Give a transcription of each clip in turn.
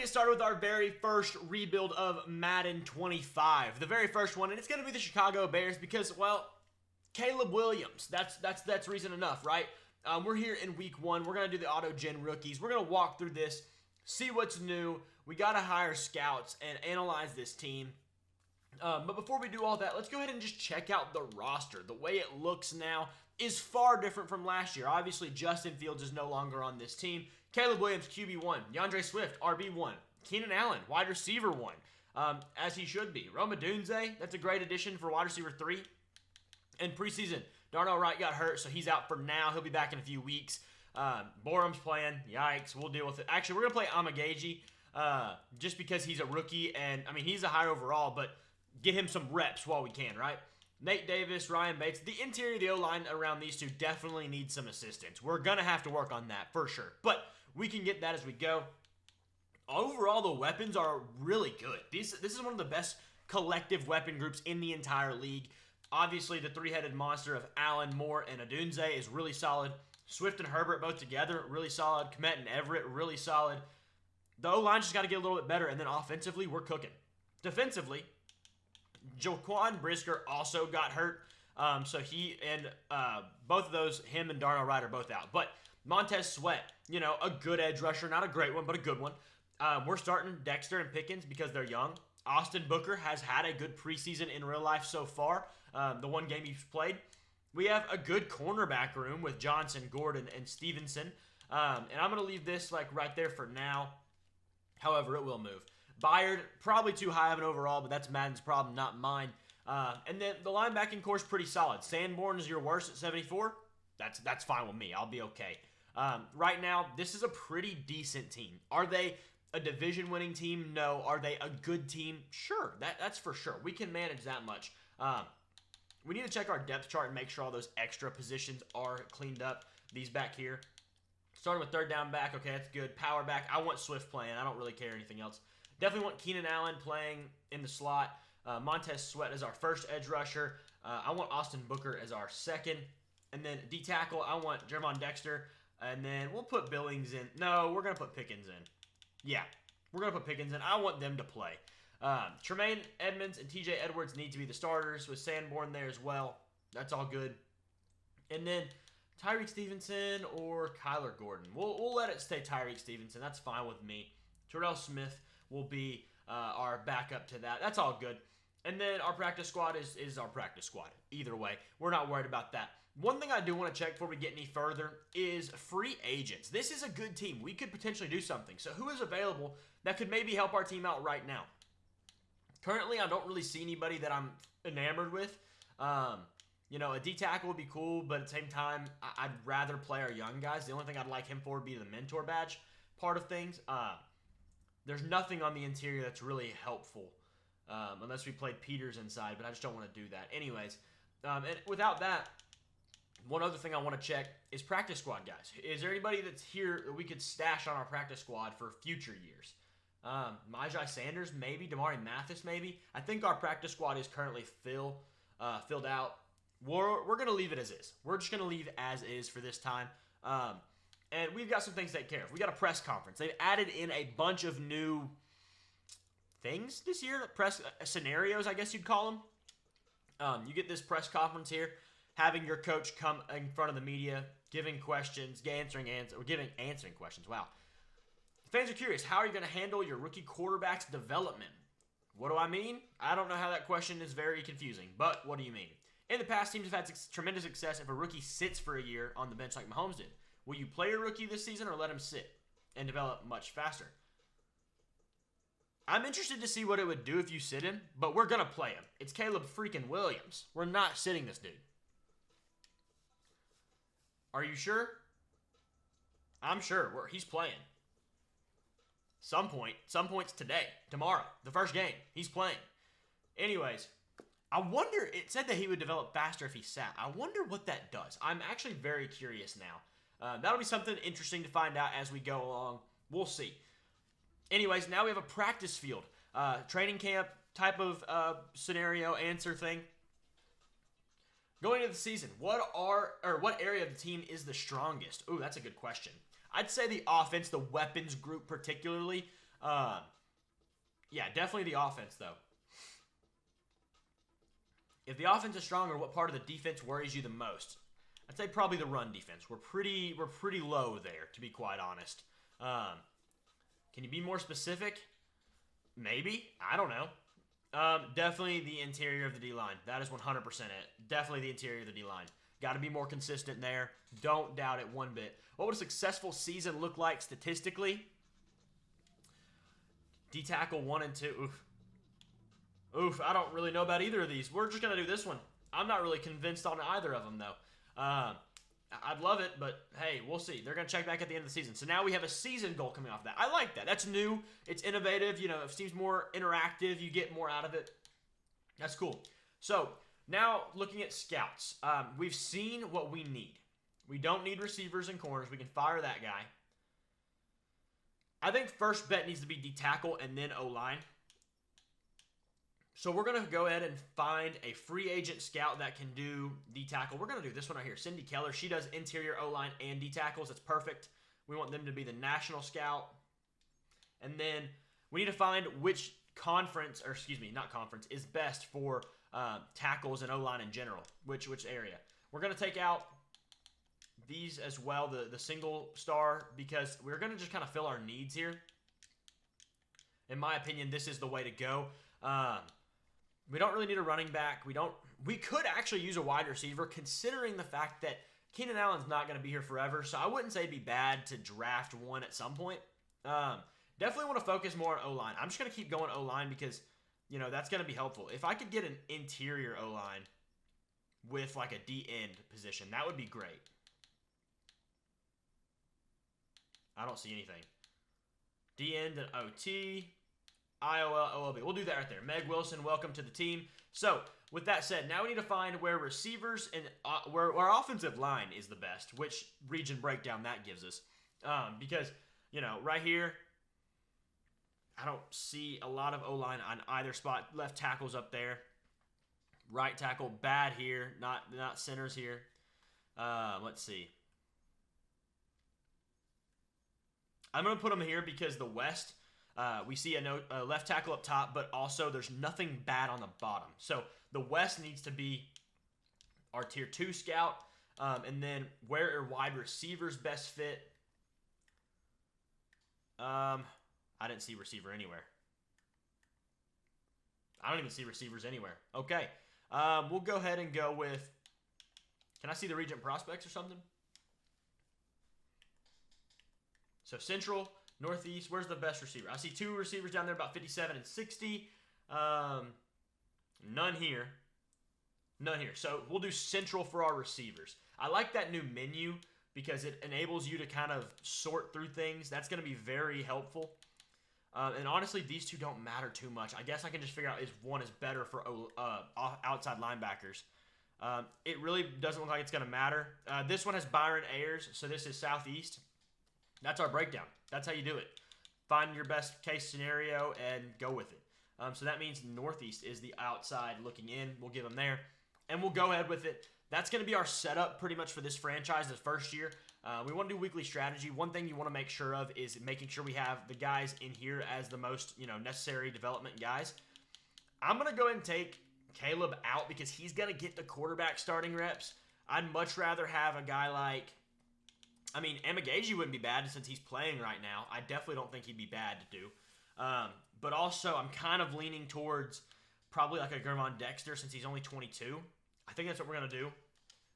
get started with our very first rebuild of Madden 25. The very first one, and it's going to be the Chicago Bears because, well, Caleb Williams. That's reason enough, right? We're here in week 1. We're going to do the auto-gen rookies. We're going to walk through this, see what's new. We got to hire scouts and analyze this team. But before we do all that, let's go ahead and just check out the roster. The way it looks now is far different from last year. Obviously, Justin Fields is no longer on this team. Caleb Williams, QB1. DeAndre Swift, RB1. Keenan Allen, wide receiver 1, as he should be. Rome Odunze, that's a great addition for wide receiver 3. In preseason, Darnell Wright got hurt, so he's out for now. He'll be back in a few weeks. Borum's playing. Yikes, we'll deal with it. Actually, we're going to play Amagaji just because he's a rookie, and, I mean, he's a high overall, but get him some reps while we can, right? Nate Davis, Ryan Bates. The interior of the O-line around these two definitely needs some assistance. We're going to have to work on that for sure, but we can get that as we go. Overall, the weapons are really good. This is one of the best collective weapon groups in the entire league. Obviously, the three-headed monster of Allen, Moore, and Odunze is really solid. Swift and Herbert both together, really solid. Kmet and Everett, really solid. The O-line just got to get a little bit better, and then offensively, we're cooking. Defensively, Jaquan Brisker also got hurt, so he and both of those, him and Darnell Wright are both out. But Montez Sweat, you know, a good edge rusher, not a great one, but a good one. We're starting Dexter and Pickens because they're young. Austin Booker has had a good preseason in real life so far, the one game he's played. We have a good cornerback room with Johnson, Gordon, and Stevenson. And I'm going to leave this like right there for now. However, it will move. Byard, probably too high of an overall, but that's Madden's problem, not mine. And then the linebacking core is pretty solid. Sanborn is your worst at 74. That's fine with me. I'll be okay. Right now, this is a pretty decent team. Are they a division-winning team? No. Are they a good team? Sure. That's for sure. We can manage that much. We need to check our depth chart and make sure all those extra positions are cleaned up. These back here. Starting with third down back. Okay, that's good. Power back. I want Swift playing. I don't really care anything else. Definitely want Keenan Allen playing in the slot. Montez Sweat as our first edge rusher. I want Austin Booker as our second. And then D-tackle, I want Jermon Dexter. And then we'll put Billings in. No, we're going to put Pickens in. Yeah, we're going to put Pickens in. I want them to play. Tremaine Edmonds and TJ Edwards need to be the starters with Sanborn there as well. That's all good. And then Tyreek Stevenson or Kyler Gordon. We'll let it stay Tyreek Stevenson. That's fine with me. Terrell Smith will be our backup to that. That's all good. And then our practice squad is our practice squad. Either way, we're not worried about that. One thing I do want to check before we get any further is free agents. This is a good team. We could potentially do something. So who is available that could maybe help our team out right now? Currently, I don't really see anybody that I'm enamored with. You know, a D-tackle would be cool, but at the same time, I'd rather play our young guys. The only thing I'd like him for would be the mentor badge part of things. There's nothing on the interior that's really helpful, unless we played Peters inside, but I just don't want to do that. Anyways, and without that, one other thing I want to check is practice squad guys. Is there anybody that's here that we could stash on our practice squad for future years? Myjai Sanders, maybe. Damari Mathis, maybe. I think our practice squad is currently filled out. We're going to leave it as is. We're just going to leave as is for this time. And we've got some things to take care of. We got a press conference. They've added in a bunch of new things this year. Press scenarios, I guess you'd call them. You get this press conference here, having your coach come in front of the media, giving questions, answering questions. Wow. Fans are curious, how are you going to handle your rookie quarterback's development? What do I mean? I don't know how that question is very confusing, but what do you mean? In the past, teams have had tremendous success if a rookie sits for a year on the bench like Mahomes did. Will you play your rookie this season or let him sit and develop much faster? I'm interested to see what it would do if you sit him, but we're going to play him. It's Caleb freaking Williams. We're not sitting this dude. Are you sure? I'm sure. He's playing. Some points today, tomorrow, the first game, he's playing. Anyways, I wonder, it said that he would develop faster if he sat. I wonder what that does. I'm actually very curious now. That'll be something interesting to find out as we go along. We'll see. Anyways, now we have a practice field. Training camp type of scenario answer thing. Going into the season, what area of the team is the strongest? Ooh, that's a good question. I'd say the offense, the weapons group particularly. Yeah, definitely the offense, though. If the offense is stronger, what part of the defense worries you the most? I'd say probably the run defense. We're pretty low there, to be quite honest. Can you be more specific? Maybe. I don't know. Definitely the interior of the D-line. That is 100% it. Definitely the interior of the D-line. Got to be more consistent there. Don't doubt it one bit. What would a successful season look like statistically? D-tackle 1 and 2. Oof. Oof, I don't really know about either of these. We're just going to do this one. I'm not really convinced on either of them, though. I'd love it, but hey, we'll see. They're going to check back at the end of the season. So now we have a season goal coming off that. I like that. That's new. It's innovative. You know, it seems more interactive. You get more out of it. That's cool. So now looking at scouts. We've seen what we need. We don't need receivers and corners. We can fire that guy. I think first bet needs to be D-tackle and then O-line. So we're going to go ahead and find a free agent scout that can do D-tackle. We're going to do this one right here. Cindy Keller. She does interior O-line and D-tackles. That's perfect. We want them to be the national scout. And then we need to find which conference, or excuse me, not conference, is best for tackles and O-line in general. Which area. We're going to take out these as well, the single star, because we're going to just kind of fill our needs here. In my opinion, this is the way to go. We don't really need a running back. We could actually use a wide receiver, considering the fact that Keenan Allen's not going to be here forever. So I wouldn't say it'd be bad to draft one at some point. Definitely want to focus more on O-line. I'm just going to keep going O-line because, you know, that's going to be helpful. If I could get an interior O-line with like a D-end position, that would be great. I don't see anything. D-end and OT. IOL, OLB. We'll do that right there. Meg Wilson, welcome to the team. So, with that said, now we need to find where receivers and where our offensive line is the best, which region breakdown that gives us. Because, you know, right here, I don't see a lot of O-line on either spot. Left tackle's up there. Right tackle, bad here. Not centers here. Let's see. I'm going to put them here because the West... we see a left tackle up top, but also there's nothing bad on the bottom. So the West needs to be our tier 2 scout. And then where are wide receivers best fit? I didn't see receiver anywhere. I don't even see receivers anywhere. Okay. We'll go ahead and go with... Can I see the region prospects or something? So Central... Northeast, where's the best receiver? I see 2 receivers down there, about 57 and 60. None here. None here. So we'll do Central for our receivers. I like that new menu because it enables you to kind of sort through things. That's going to be very helpful. And honestly, these two don't matter too much. I guess I can just figure out if one is better for outside linebackers. It really doesn't look like it's going to matter. This one has Byron Ayers, so this is Southeast. That's our breakdown. That's how you do it. Find your best case scenario and go with it. So that means Northeast is the outside looking in. We'll give them there. And we'll go ahead with it. That's going to be our setup pretty much for this franchise this first year. We want to do weekly strategy. One thing you want to make sure of is making sure we have the guys in here as the most, necessary development guys. I'm going to go ahead and take Caleb out because he's going to get the quarterback starting reps. I'd much rather have a guy like... Amagaji wouldn't be bad since he's playing right now. I definitely don't think he'd be bad to do. But also, I'm kind of leaning towards probably like a Gervon Dexter since he's only 22. I think that's what we're going to do.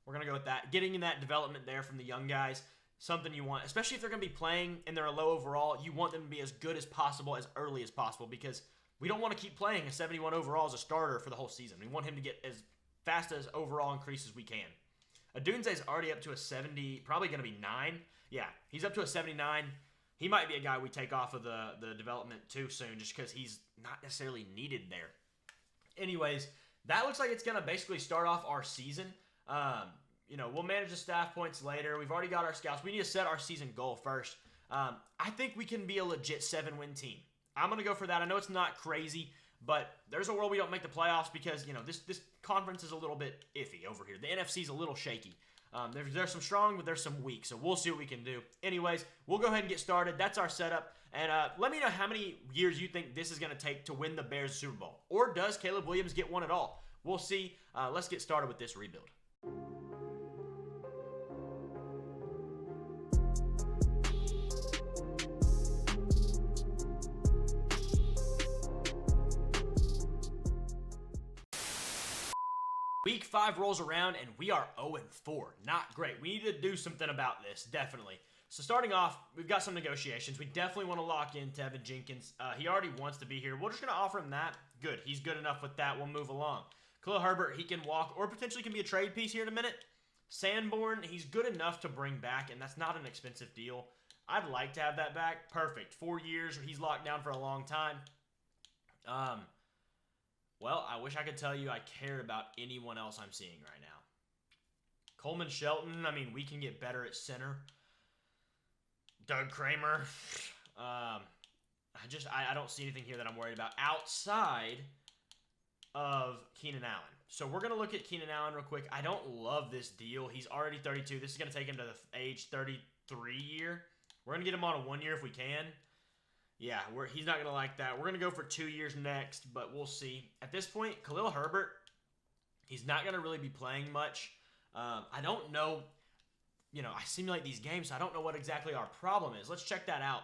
We're going to go with that. Getting in that development there from the young guys, something you want. Especially if they're going to be playing and they're a low overall, you want them to be as good as possible, as early as possible, because we don't want to keep playing a 71 overall as a starter for the whole season. We want him to get as fast as overall increase as we can. Adunze's already up to a 70, probably going to be 9. Yeah, he's up to a 79. He might be a guy we take off of the development too soon just because he's not necessarily needed there. Anyways, that looks like it's going to basically start off our season. We'll manage the staff points later. We've already got our scouts. We need to set our season goal first. I think we can be a legit 7-win team. I'm going to go for that. I know it's not crazy, but there's a world we don't make the playoffs because, this conference is a little bit iffy over here. The NFC is a little shaky. There's some strong, but there's some weak, so we'll see what we can do. Anyways, we'll go ahead and get started. That's our setup, and let me know how many years you think this is going to take to win the Bears Super Bowl, or does Caleb Williams get one at all? We'll see. Let's get started with this rebuild. Week 5 rolls around, and we are 0-4. Not great. We need to do something about this, definitely. So starting off, we've got some negotiations. We definitely want to lock in Tevin Jenkins. He already wants to be here. We're just going to offer him that. Good. He's good enough with that. We'll move along. Khalil Herbert, he can walk, or potentially can be a trade piece here in a minute. Sanborn, he's good enough to bring back, and that's not an expensive deal. I'd like to have that back. Perfect. 4 years. He's locked down for a long time. Well, I wish I could tell you I cared about anyone else I'm seeing right now. Coleman Shelton, I mean, we can get better at center. Doug Kramer. I don't see anything here that I'm worried about outside of Keenan Allen. So we're going to look at Keenan Allen real quick. I don't love this deal. He's already 32. This is going to take him to the age 33 year. We're going to get him on a 1 year if we can. Yeah, he's not going to like that. We're going to go for 2 years next, but we'll see. At this point, Khalil Herbert, he's not going to really be playing much. I don't know. You know, I simulate these games, so I don't know what exactly our problem is. Let's check that out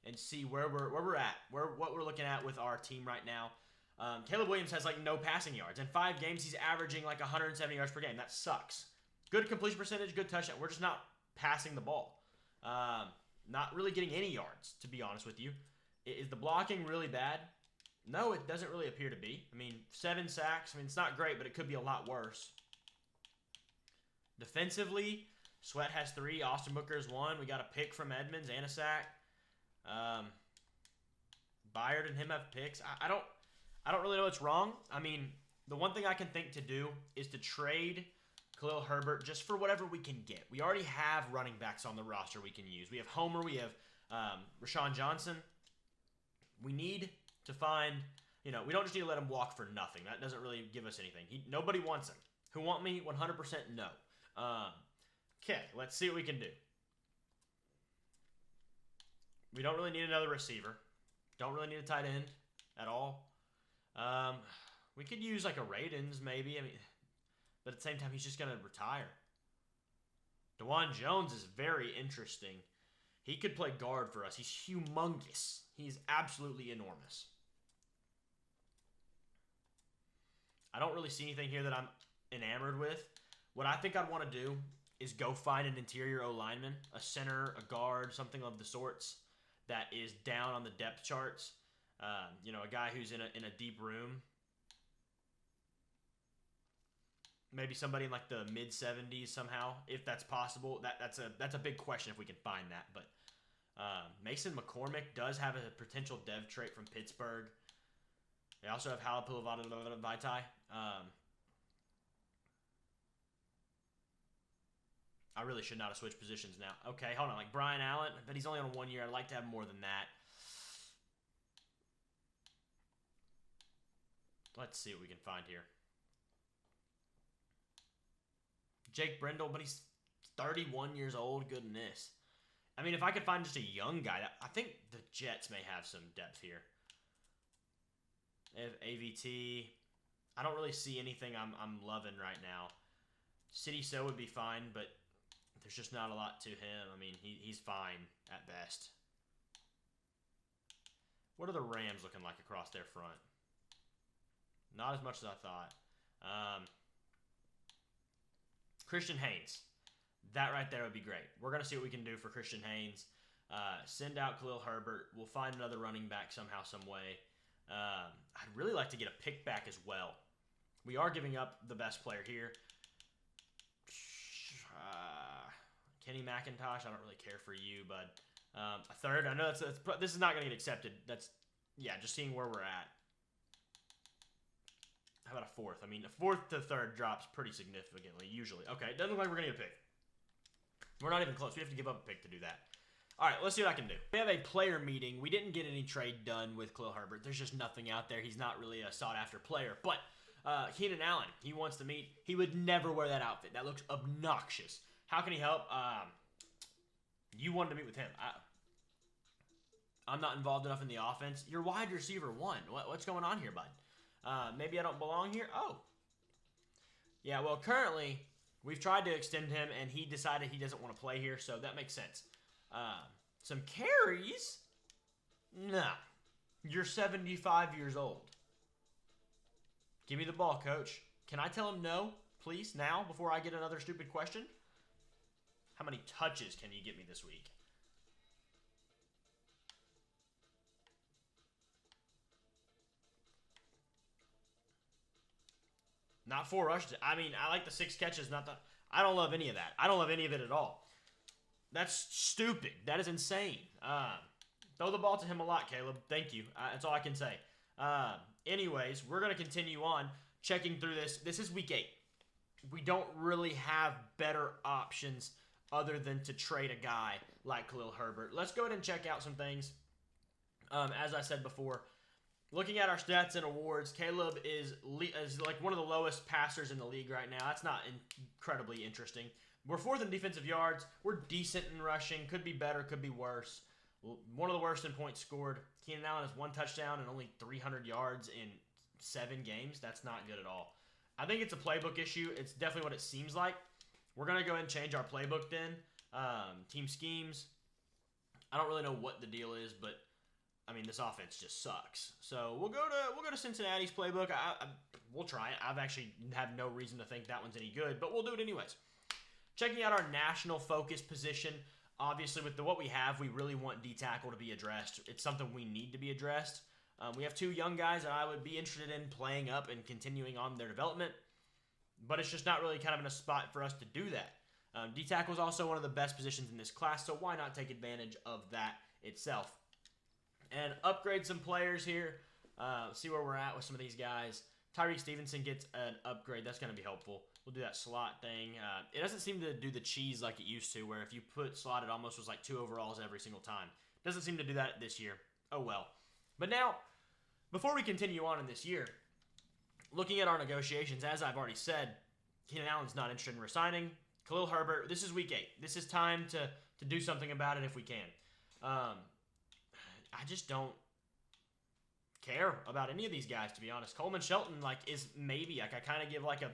and see where we're at, what we're looking at with our team right now. Caleb Williams has, like, no passing yards. In 5 games, he's averaging, like, 170 yards per game. That sucks. Good completion percentage, good touchdown. We're just not passing the ball. Not really getting any yards, to be honest with you. Is the blocking really bad? No, it doesn't really appear to be. I mean, 7 sacks. I mean, it's not great, but it could be a lot worse. Defensively, Sweat has 3. Austin Booker has 1. We got a pick from Edmonds and a sack. Byard and him have picks. I don't really know what's wrong. I mean, the one thing I can think to do is to trade Khalil Herbert just for whatever we can get. We already have running backs on the roster we can use. We have Homer. We have Rashawn Johnson. We need to find, you know, we don't just need to let him walk for nothing. That doesn't really give us anything. Nobody wants him. Who want me? 100% no. Okay, let's see what we can do. We don't really need another receiver. Don't really need a tight end at all. We could use like a Raidens maybe. I mean, but at the same time, he's just going to retire. DeJuan Jones is very interesting. He could play guard for us. He's humongous. He's absolutely enormous. I don't really see anything here that I'm enamored with. What I think I'd want to do is go find an interior O-lineman, a center, a guard, something of the sorts that is down on the depth charts. You know, a guy who's in a deep room. Maybe somebody in like the mid-70s somehow, if that's possible. That's a big question if we can find that. But Mason McCormick does have a potential dev trait from Pittsburgh. They also have Halapula Vaitai. I really should not have switched positions now. Okay, hold on. Like Brian Allen, but he's only on 1 year. I'd like to have more than that. Let's see what we can find here. Jake Brendel, but he's 31 years old. Goodness. I mean, if I could find just a young guy, I think the Jets may have some depth here. They have AVT. I don't really see anything I'm loving right now. City So would be fine, but there's just not a lot to him. I mean, he's fine at best. What are the Rams looking like across their front? Not as much as I thought. Christian Haynes. That right there would be great. We're going to see what we can do for Christian Haynes. Send out Khalil Herbert. We'll find another running back somehow, some way. I'd really like to get a pick back as well. We are giving up the best player here. Kenny McIntosh, I don't really care for you, but a third. I know this is not going to get accepted. Yeah, just seeing where we're at. How about a fourth? I mean, a fourth to third drops pretty significantly, usually. Okay, it doesn't look like we're going to get a pick. We're not even close. We have to give up a pick to do that. All right, let's see what I can do. We have a player meeting. We didn't get any trade done with Khalil Herbert. There's just nothing out there. He's not really a sought-after player. But Keenan Allen, he wants to meet. He would never wear that outfit. That looks obnoxious. How can he help? You wanted to meet with him. I'm not involved enough in the offense. You're wide receiver 1. What's going on here, bud? Maybe I don't belong here? Oh. Yeah, well, currently, we've tried to extend him, and he decided he doesn't want to play here, so that makes sense. Some carries? No. You're 75 years old. Give me the ball, coach. Can I tell him no, please, now, before I get another stupid question? How many touches can you get me this week? Not 4 rushes. I mean, I like the 6 catches. I don't love any of that. I don't love any of it at all. That's stupid. That is insane. Throw the ball to him a lot, Caleb. Thank you. That's all I can say. Anyways, we're going to continue on checking through this. This is week 8. We don't really have better options other than to trade a guy like Khalil Herbert. Let's go ahead and check out some things. As I said before, looking at our stats and awards, Caleb is like one of the lowest passers in the league right now. That's not incredibly interesting. We're 4th in defensive yards. We're decent in rushing. Could be better, could be worse. One of the worst in points scored. Keenan Allen has 1 touchdown and only 300 yards in 7 games. That's not good at all. I think it's a playbook issue. It's definitely what it seems like. We're going to go ahead and change our playbook then. Team schemes. I don't really know what the deal is, but I mean, this offense just sucks. So we'll go to Cincinnati's playbook. We'll try it. I've actually have no reason to think that one's any good, but we'll do it anyways. Checking out our national focus position. Obviously, with what we have, we really want D tackle to be addressed. It's something we need to be addressed. We have 2 young guys that I would be interested in playing up and continuing on their development, but it's just not really kind of in a spot for us to do that. D tackle is also one of the best positions in this class, so why not take advantage of that itself? And upgrade some players here. See where we're at with some of these guys. Tyreek Stevenson gets an upgrade. That's going to be helpful. We'll do that slot thing. It doesn't seem to do the cheese like it used to, where if you put slot, it almost was like 2 overalls every single time. Doesn't seem to do that this year. Oh well. But now, before we continue on in this year, looking at our negotiations, as I've already said, Keenan Allen's not interested in resigning. Khalil Herbert, this is week 8. This is time to do something about it if we can. I just don't care about any of these guys, to be honest. Coleman Shelton, is maybe, I kind of give a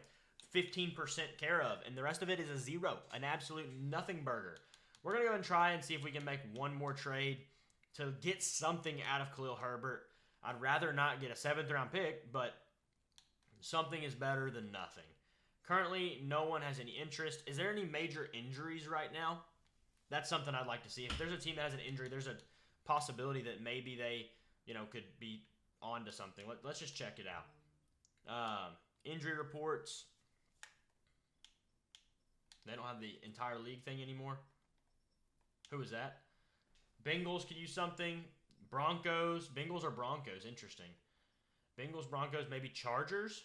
15% care of, and the rest of it is a 0, an absolute nothing burger. We're going to go and try and see if we can make one more trade to get something out of Khalil Herbert. I'd rather not get a 7th round pick, but something is better than nothing. Currently, no one has any interest. Is there any major injuries right now? That's something I'd like to see. If there's a team that has an injury, there's a possibility that maybe they, could be on to something. Let's just check it out. Injury reports. They don't have the entire league thing anymore. Who is that? Bengals could use something. Broncos. Bengals or Broncos. Interesting. Bengals, Broncos, maybe Chargers.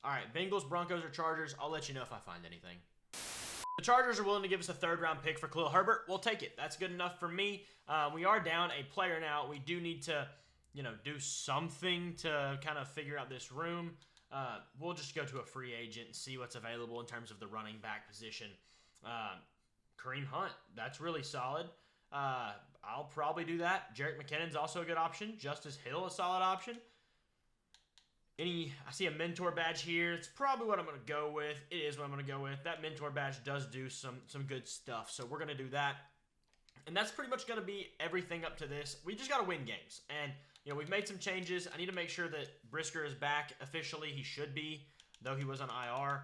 All right, Bengals, Broncos, or Chargers. I'll let you know if I find anything. The Chargers are willing to give us a 3rd round pick for Khalil Herbert. We'll take it. That's good enough for me. We are down a player now. We do need to, do something to kind of figure out this room. We'll just go to a free agent and see what's available in terms of the running back position. Kareem Hunt, that's really solid. I'll probably do that. Jerick McKinnon's also a good option. Justice Hill, a solid option. I see a mentor badge here. It's probably what I'm going to go with. It is what I'm going to go with. That mentor badge does do some good stuff, so we're going to do that. And that's pretty much going to be everything up to this. We just got to win games. And, we've made some changes. I need to make sure that Brisker is back officially. He should be, though he was on IR.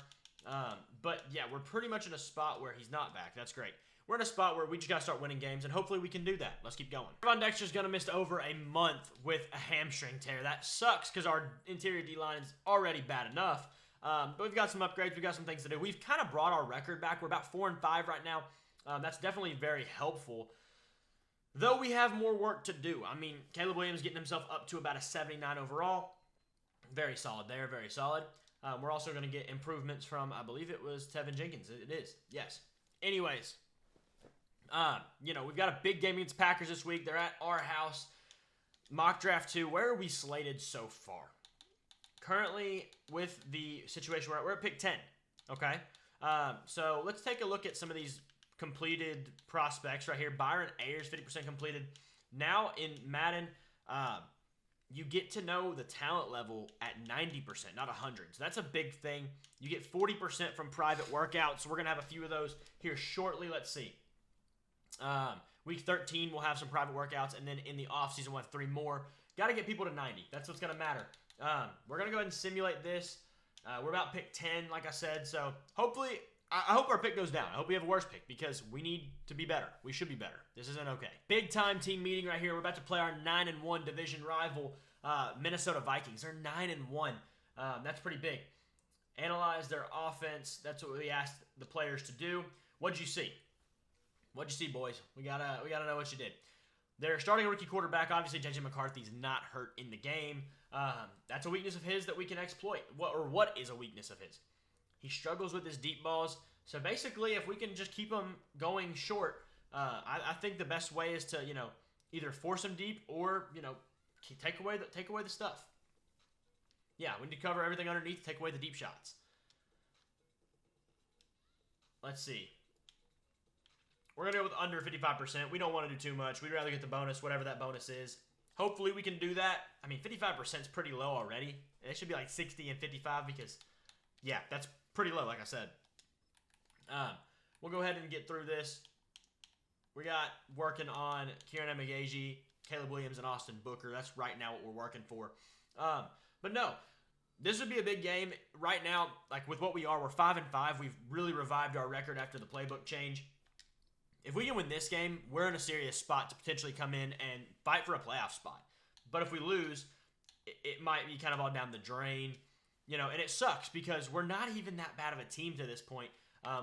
But, yeah, we're pretty much in a spot where he's not back. That's great. We're in a spot where we just got to start winning games, and hopefully we can do that. Let's keep going. Von Dexter's going to miss over a month with a hamstring tear. That sucks because our interior D-line is already bad enough. But we've got some upgrades. We've got some things to do. We've kind of brought our record back. We're about 4-5 right now. That's definitely very helpful. Though we have more work to do. I mean, Caleb Williams getting himself up to about a 79 overall. Very solid there. Very solid. We're also going to get improvements from, I believe it was Tevin Jenkins. It is. Yes. Anyways. We've got a big game against Packers this week. They're at our house. Mock draft 2. Where are we slated so far? Currently, with the situation we're at pick 10. Okay? So let's take a look at some of these completed prospects right here. Byron Ayers, 50% completed. Now in Madden, you get to know the talent level at 90%, not 100. So that's a big thing. You get 40% from private workouts. So we're going to have a few of those here shortly. Let's see. Week 13, we'll have some private workouts. And then in the offseason, we'll have 3 more. Got to get people to 90. That's what's going to matter. We're going to go ahead and simulate this. We're about pick 10, like I said. So hopefully, I hope our pick goes down. I hope we have a worse pick because we need to be better. We should be better. This isn't okay. Big time team meeting right here. We're about to play our 9-1 division rival, Minnesota Vikings. They're 9-1. That's pretty big. Analyze their offense. That's what we asked the players to do. What'd you see? What'd you see, boys? We gotta know what you did. They're starting a rookie quarterback. Obviously, J.J. McCarthy's not hurt in the game. That's a weakness of his that we can exploit. What is a weakness of his? He struggles with his deep balls. So basically, if we can just keep him going short, I think the best way is to either force him deep or take away the stuff. Yeah, we need to cover everything underneath. Take away the deep shots. Let's see. We're going to go with under 55%. We don't want to do too much. We'd rather get the bonus, whatever that bonus is. Hopefully we can do that. I mean, 55% is pretty low already. It should be like 60 and 55 because, yeah, that's pretty low, like I said. We'll go ahead and get through this. We got working on Kieran Emagaji, Caleb Williams, and Austin Booker. That's right now what we're working for. But no, this would be a big game. Right now, like with what we are, we're 5-5. We've really revived our record after the playbook change. If we can win this game, we're in a serious spot to potentially come in and fight for a playoff spot. But if we lose, it might be kind of all down the drain. And it sucks because we're not even that bad of a team to this point.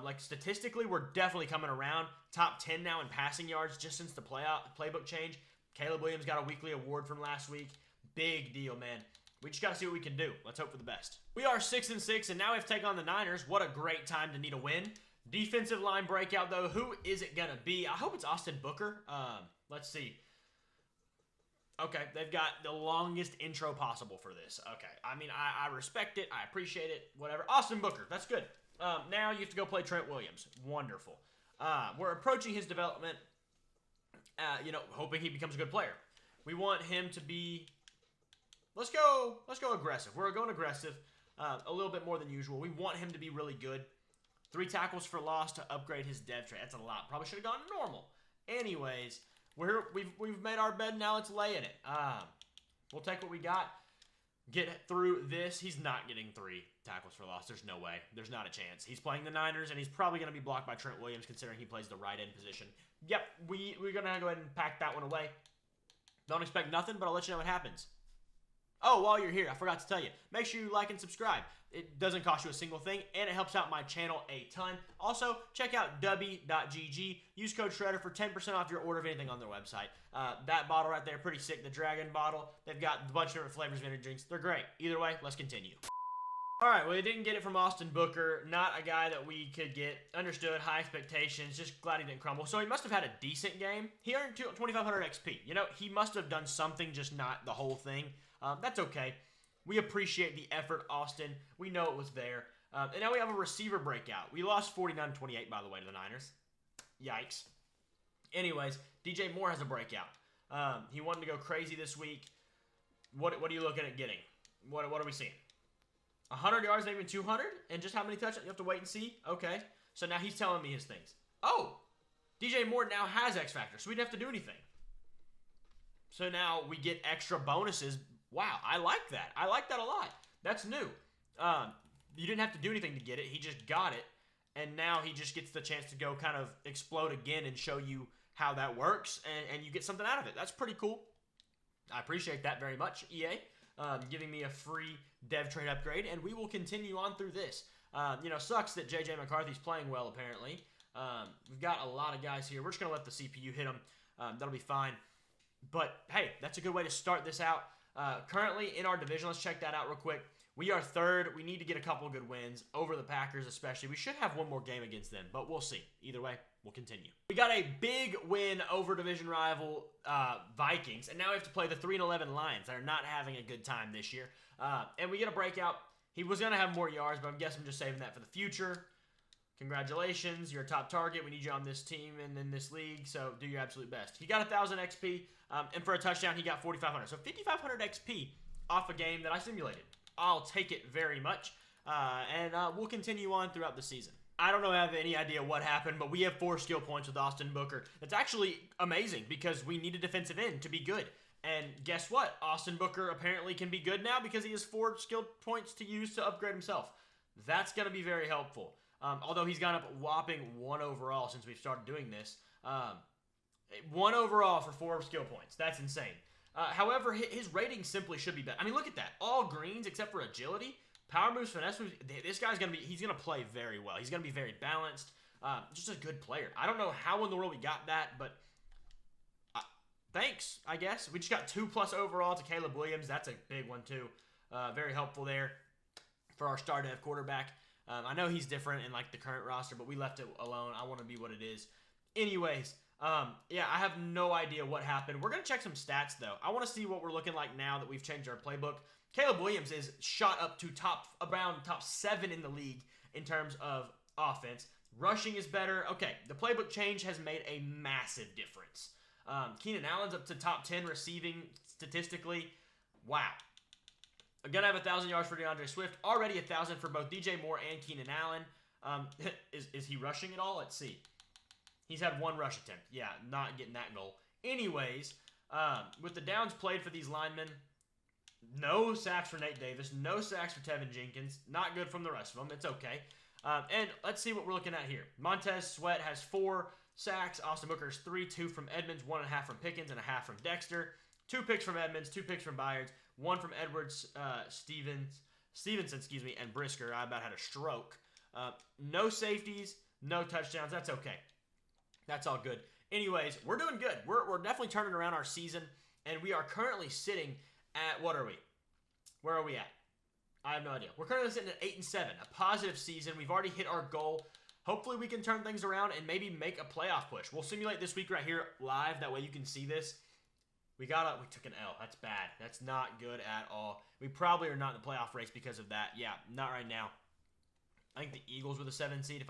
Like statistically, we're definitely coming around. Top 10 now in passing yards just since the playbook change. Caleb Williams got a weekly award from last week. Big deal, man. We just got to see what we can do. Let's hope for the best. We are 6-6, and now we have to take on the Niners. What a great time to need a win. Defensive line breakout, though. Who is it going to be? I hope it's Austin Booker. Let's see. Okay, they've got the longest intro possible for this. Okay, I mean, I respect it. I appreciate it. Whatever. Austin Booker. That's good. Now you have to go play Trent Williams. Wonderful. We're approaching his development, hoping he becomes a good player. We want him to be... Let's go aggressive. We're going aggressive a little bit more than usual. We want him to be really good. 3 tackles for loss to upgrade his dev trait. That's a lot. Probably should have gone normal. Anyways, we've made our bed. Now let's lay in it. We'll take what we got. Get through this. He's not getting 3 tackles for loss. There's no way. There's not a chance. He's playing the Niners, and he's probably going to be blocked by Trent Williams, considering he plays the right end position. Yep, we're going to go ahead and pack that one away. Don't expect nothing, but I'll let you know what happens. Oh, while you're here, I forgot to tell you, make sure you like and subscribe. It doesn't cost you a single thing, and it helps out my channel a ton. Also, check out dubby.gg. Use code Shredder for 10% off your order of anything on their website. That bottle right there, pretty sick. The Dragon bottle. They've got a bunch of different flavors of energy drinks. They're great. Either way, let's continue. All right, well, they didn't get it from Austin Booker. Not a guy that we could get. Understood, high expectations. Just glad he didn't crumble. So he must have had a decent game. He earned 2,500 XP. He must have done something, just not the whole thing. That's okay. We appreciate the effort, Austin. We know it was there. And now we have a receiver breakout. We lost 49-28, by the way, to the Niners. Yikes. Anyways, DJ Moore has a breakout. He wanted to go crazy this week. What are you looking at getting? What are we seeing? 100 yards, maybe 200? And just how many touchdowns? You have to wait and see? Okay. So now he's telling me his things. Oh! DJ Moore now has X Factor, so we didn't have to do anything. So now we get extra bonuses. Wow, I like that. I like that a lot. That's new. You didn't have to do anything to get it. He just got it. And now he just gets the chance to go kind of explode again and show you how that works. And you get something out of it. That's pretty cool. I appreciate that very much, EA. Giving me a free dev trade upgrade. And we will continue on through this. Sucks that J.J. McCarthy's playing well, apparently. We've got a lot of guys here. We're just going to let the CPU hit him. That'll be fine. But, hey, that's a good way to start this out. Currently in our division, let's check that out real quick. We are third. We need to get a couple good wins over the Packers especially. We should have one more game against them, but we'll see. Either way, we'll continue. We got a big win over division rival Vikings, and now we have to play the 3-11 Lions that are not having a good time this year. And we get a breakout. He was going to have more yards, but I guess I'm just saving that for the future. Congratulations, you're a top target. We need you on this team and in this league, so do your absolute best. He got 1,000 XP, and for a touchdown, he got 4,500. So 5,500 XP off a game that I simulated. I'll take it very much, and we'll continue on throughout the season. I don't have any idea what happened, but we have 4 skill points with Austin Booker. That's actually amazing because we need a defensive end to be good. And guess what? Austin Booker apparently can be good now because he has 4 skill points to use to upgrade himself. That's going to be very helpful. Although he's gone up a whopping 1 overall since we've started doing this. 1 overall for 4 skill points. That's insane. However, his rating simply should be better. I mean, look at that. All greens except for agility. Power moves, finesse moves. This guy's going to be, he's going to play very well. He's going to be very balanced. Just a good player. I don't know how in the world we got that, but thanks, I guess. We just got 2+ overall to Caleb Williams. That's a big one, too. Very helpful there for our star dev quarterback. I know he's different in like the current roster, but we left it alone. I want to be what it is. Anyways, yeah, I have no idea what happened. We're going to check some stats, though. I want to see what we're looking like now that we've changed our playbook. Caleb Williams is shot up to around top 7 in the league in terms of offense. Rushing is better. Okay, the playbook change has made a massive difference. Keenan Allen's up to top 10 receiving statistically. Wow. I'm going to have 1,000 yards for DeAndre Swift. Already 1,000 for both DJ Moore and Keenan Allen. Is he rushing at all? Let's see. He's had 1 rush attempt. Yeah, not getting that goal. Anyways, with the downs played for these linemen, no sacks for Nate Davis, no sacks for Tevin Jenkins. Not good from the rest of them. It's okay. And let's see what we're looking at here. Montez Sweat has 4 sacks. Austin Booker's 3, 2 from Edmonds, 1.5 from Pickens, and 0.5 from Dexter. 2 picks from Edmonds, 2 picks from Byards, 1 from Edwards, Stevenson, and Brisker. I about had a stroke. No safeties, no touchdowns. That's okay. That's all good. Anyways, we're doing good. We're definitely turning around our season, and we are currently sitting at, what are we? Where are we at? I have no idea. We're currently sitting at 8-7, a positive season. We've already hit our goal. Hopefully we can turn things around and maybe make a playoff push. We'll simulate this week right here live. That way you can see this. We took an L. That's bad. That's not good at all. We probably are not in the playoff race because of that. Yeah, not right now. I think the Eagles were the 7 seed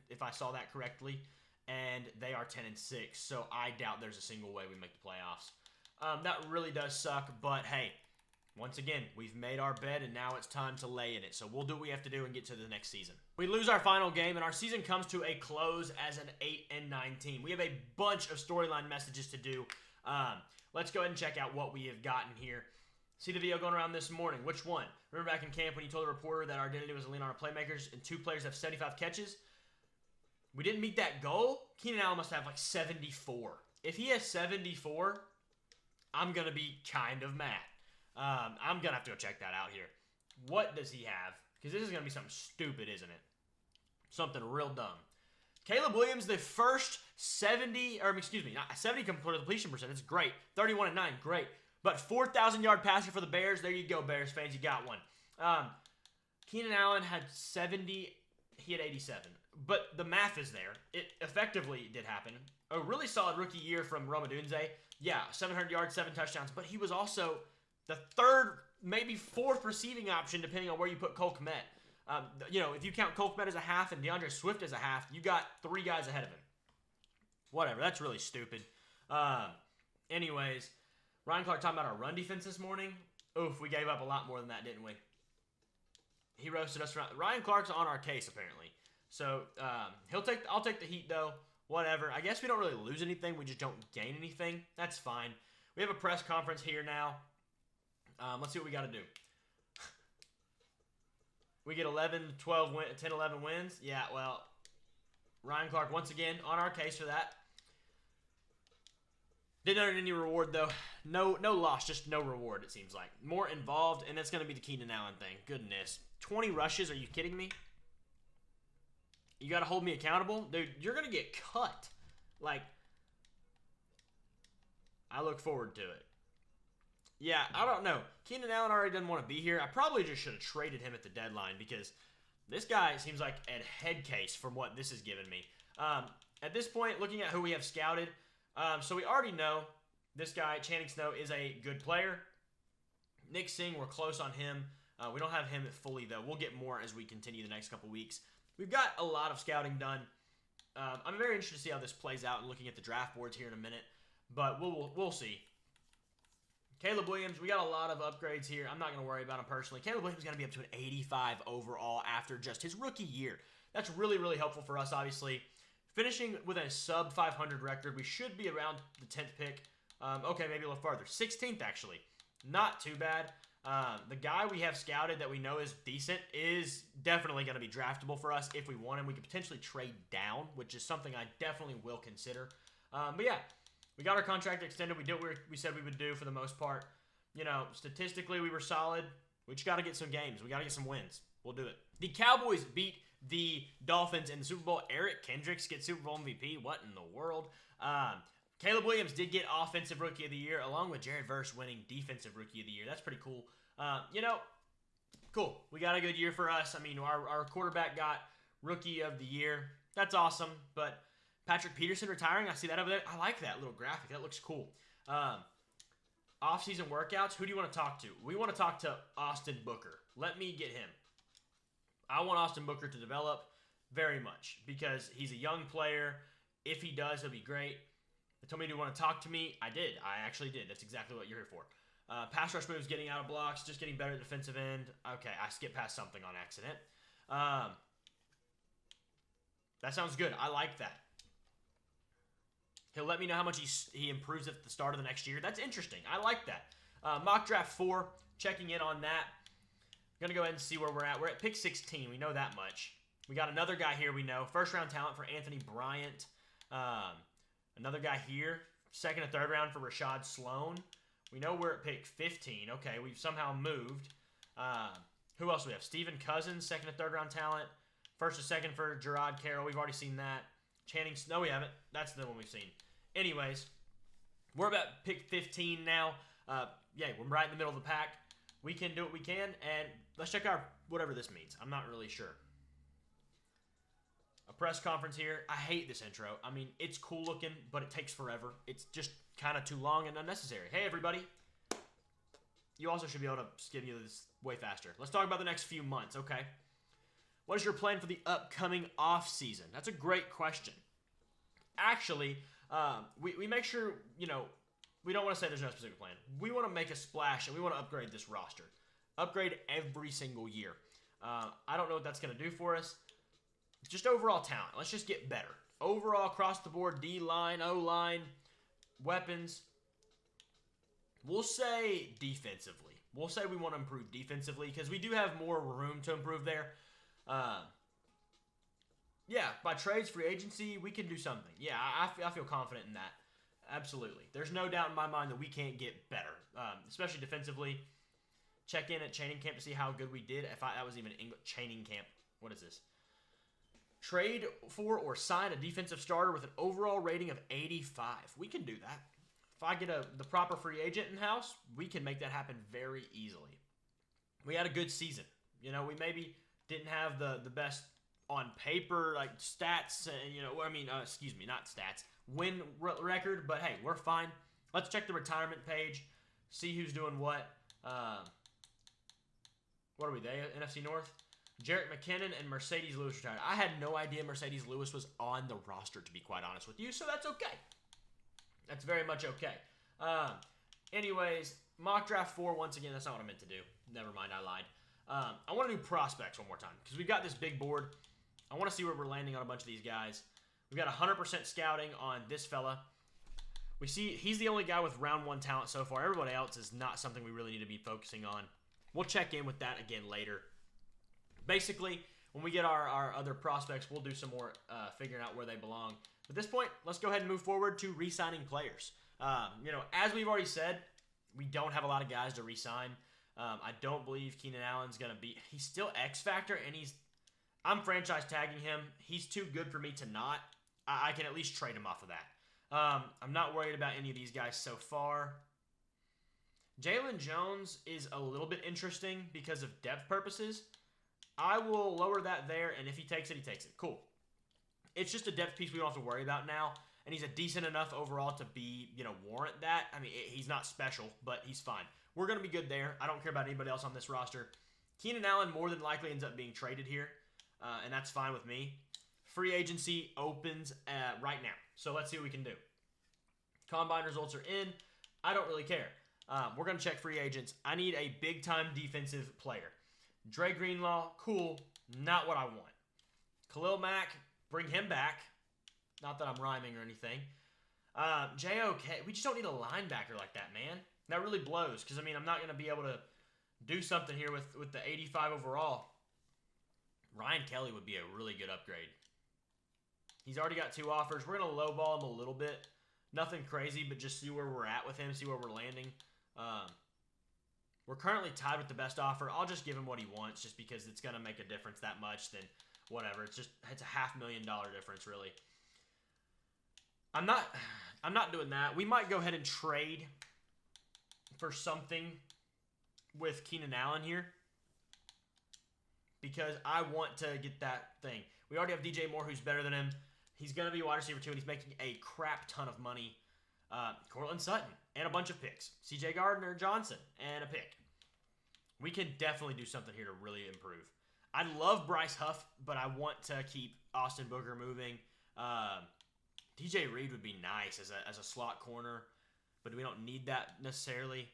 if I saw that correctly, and they are 10-6. So I doubt there's a single way we make the playoffs. That really does suck, but hey, once again, we've made our bed, and now it's time to lay in it. So we'll do what we have to do and get to the next season. We lose our final game, and our season comes to a close as an 8-9 team. We have a bunch of storyline messages to do. Let's go ahead and check out what we have gotten here. See the video going around this morning. Which one? Remember back in camp when you told the reporter that our identity was to lean on our playmakers and 2 players have 75 catches? We didn't meet that goal? Keenan Allen must have like 74. If he has 74, I'm going to be kind of mad. I'm going to have to go check that out here. What does he have? Because this is going to be something stupid, isn't it? Something real dumb. Caleb Williams, the first 70 completion percent. It's great. 31-9, great. But 4,000-yard passer for the Bears. There you go, Bears fans. You got one. Keenan Allen had 70. He had 87. But the math is there. It effectively did happen. A really solid rookie year from Rome Odunze. Yeah, 700 yards, 7 touchdowns. But he was also the 3rd, maybe 4th receiving option, depending on where you put Cole Kmet. If you count Cole Kmet as a half and DeAndre Swift as a half, you got 3 guys ahead of him. Whatever, that's really stupid. Anyways, Ryan Clark talking about our run defense this morning. Oof, we gave up a lot more than that, didn't we? He roasted us. Ryan Clark's on our case, apparently. So, I'll take the heat, though. Whatever. I guess we don't really lose anything. We just don't gain anything. That's fine. We have a press conference here now. Let's see what we got to do. We get 10-11 wins. Yeah, well, Ryan Clark, once again, on our case for that. Didn't earn any reward, though. No loss, just no reward, it seems like. More involved, and that's going to be the Keenan Allen thing. Goodness. 20 rushes, are you kidding me? You got to hold me accountable? Dude, you're going to get cut. Like, I look forward to it. Yeah, I don't know. Keenan Allen already doesn't want to be here. I probably just should have traded him at the deadline because this guy seems like a head case from what this has given me. At this point, looking at who we have scouted, so we already know this guy, Channing Snow, is a good player. Nick Singh, we're close on him. We don't have him fully, though. We'll get more as we continue the next couple weeks. We've got a lot of scouting done. I'm very interested to see how this plays out and looking at the draft boards here in a minute. But we'll see. Caleb Williams, we got a lot of upgrades here. I'm not going to worry about him personally. Caleb Williams is going to be up to an 85 overall after just his rookie year. That's really, really helpful for us, obviously. Finishing with a sub 500 record, we should be around the 10th pick. Okay, maybe a little farther. 16th, actually. Not too bad. The guy we have scouted that we know is decent is definitely going to be draftable for us if we want him. We could potentially trade down, which is something I definitely will consider. But yeah, we got our contract extended. We did what we said we would do for the most part. You know, statistically, we were solid. We just got to get some games. We got to get some wins. We'll do it. The Cowboys beat the Dolphins in the Super Bowl. Eric Kendricks gets Super Bowl MVP. What in the world? Caleb Williams did get Offensive Rookie of the Year, along with Jared Verse winning Defensive Rookie of the Year. That's pretty cool. You know, cool. We got a good year for us. I mean, our quarterback got Rookie of the Year. That's awesome. But Patrick Peterson retiring, I see that over there. I like that little graphic. That looks cool. Off-season workouts, who do you want to talk to? We want to talk to Austin Booker. Let me get him. I want Austin Booker to develop very much because he's a young player. If he does, he'll be great. They told me, do you want to talk to me? I did. I actually did. That's exactly what you're here for. Pass rush moves, getting out of blocks, just getting better at defensive end. Okay, I skipped past something on accident. That sounds good. I like that. He'll let me know how much he improves at the start of the next year. That's interesting. I like that. Mock Draft 4, checking in on that. I'm going to go ahead and see where we're at. We're at pick 16. We know that much. We got another guy here we know. First-round talent for Anthony Bryant. Another guy here. Second and third round for Rashad Sloan. We know we're at pick 15. Okay, we've somehow moved. Who else do we have? Steven Cousins, second and third round talent. First and second for Gerard Carroll. We've already seen that. Channing Snow, we haven't. That's the one we've seen. Anyways, we're about pick 15 now. Yeah, we're right in the middle of the pack. We can do what we can, and let's check our whatever this means. I'm not really sure. A press conference here. I hate this intro. I mean, it's cool looking, but it takes forever. It's just kind of too long and unnecessary. Hey, everybody. You also should be able to skim you this way faster. Let's talk about the next few months, okay? What is your plan for the upcoming off season? That's a great question. Actually, we make sure, you know, we don't want to say there's no specific plan. We want to make a splash, and we want to upgrade this roster. Upgrade every single year. I don't know what that's going to do for us. Just overall talent. Let's just get better. Overall, across the board, D-line, O-line, weapons. We'll say defensively. We'll say we want to improve defensively because we do have more room to improve there. Yeah, by trades, free agency, we can do something. Yeah, I feel confident in that. Absolutely. There's no doubt in my mind that we can't get better, especially defensively. Check in at training camp to see how good we did. That was even training camp. What is this? Trade for or sign a defensive starter with an overall rating of 85. We can do that. If I get the proper free agent in-house, we can make that happen very easily. We had a good season. You know, we maybe didn't have the best on paper, like stats, excuse me, not stats, win record, but hey, we're fine. Let's check the retirement page, see who's doing what. What are we, the NFC North? Jarrett McKinnon and Mercedes Lewis retired. I had no idea Mercedes Lewis was on the roster, to be quite honest with you, so that's okay. That's very much okay. Anyways, mock draft 4, once again, that's not what I meant to do. Never mind, I lied. I want to do prospects one more time because we've got this big board. I want to see where we're landing on a bunch of these guys. We've got 100% scouting on this fella. We see he's the only guy with round 1 talent so far. Everybody else is not something we really need to be focusing on. We'll check in with that again later. Basically, when we get our other prospects, we'll do some more figuring out where they belong. At this point, let's go ahead and move forward to re-signing players. As we've already said, we don't have a lot of guys to re-sign. I don't believe Keenan Allen's going to be... He's still X Factor, and I'm franchise tagging him. He's too good for me to not. I can at least trade him off of that. I'm not worried about any of these guys so far. Jalen Jones is a little bit interesting because of depth purposes. I will lower that there, and if he takes it, he takes it. Cool. It's just a depth piece we don't have to worry about now, and he's a decent enough overall to be, warrant that. I mean, he's not special, but he's fine. We're going to be good there. I don't care about anybody else on this roster. Keenan Allen more than likely ends up being traded here, and that's fine with me. Free agency opens right now, so let's see what we can do. Combine results are in. I don't really care. We're going to check free agents. I need a big-time defensive player. Dre Greenlaw, cool. Not what I want. Khalil Mack, bring him back. Not that I'm rhyming or anything. JOK, we just don't need a linebacker like that, man. That really blows because, I'm not going to be able to do something here with the 85 overall. Ryan Kelly would be a really good upgrade. He's already got 2 offers. We're going to lowball him a little bit. Nothing crazy, but just see where we're at with him, see where we're landing. We're currently tied with the best offer. I'll just give him what he wants just because it's going to make a difference that much. Then whatever. It's a $500,000 difference, really. I'm not doing that. We might go ahead and trade for something with Keenan Allen here because I want to get that thing. We already have DJ Moore, who's better than him. He's going to be wide receiver 2, and he's making a crap ton of money. Cortland Sutton, and a bunch of picks. CJ Gardner-Johnson, and a pick. We can definitely do something here to really improve. I love Bryce Huff, but I want to keep Austin Booker moving. DJ Reed would be nice as a slot corner, but we don't need that necessarily.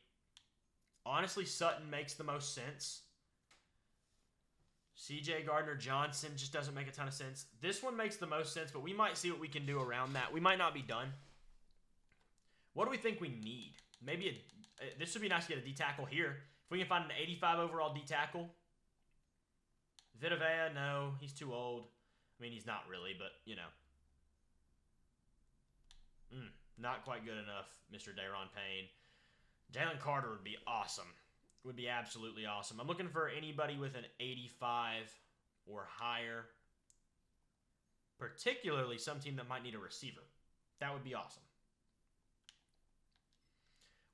Honestly, Sutton makes the most sense. CJ Gardner-Johnson just doesn't make a ton of sense. This one makes the most sense, but we might see what we can do around that. We might not be done. What do we think we need? Maybe this would be nice to get a D-tackle here. If we can find an 85 overall D-tackle. Vitavea, no. He's too old. He's not really, but, not quite good enough, Mr. Daron Payne. Jalen Carter would be awesome. Would be absolutely awesome. I'm looking for anybody with an 85 or higher. Particularly some team that might need a receiver. That would be awesome.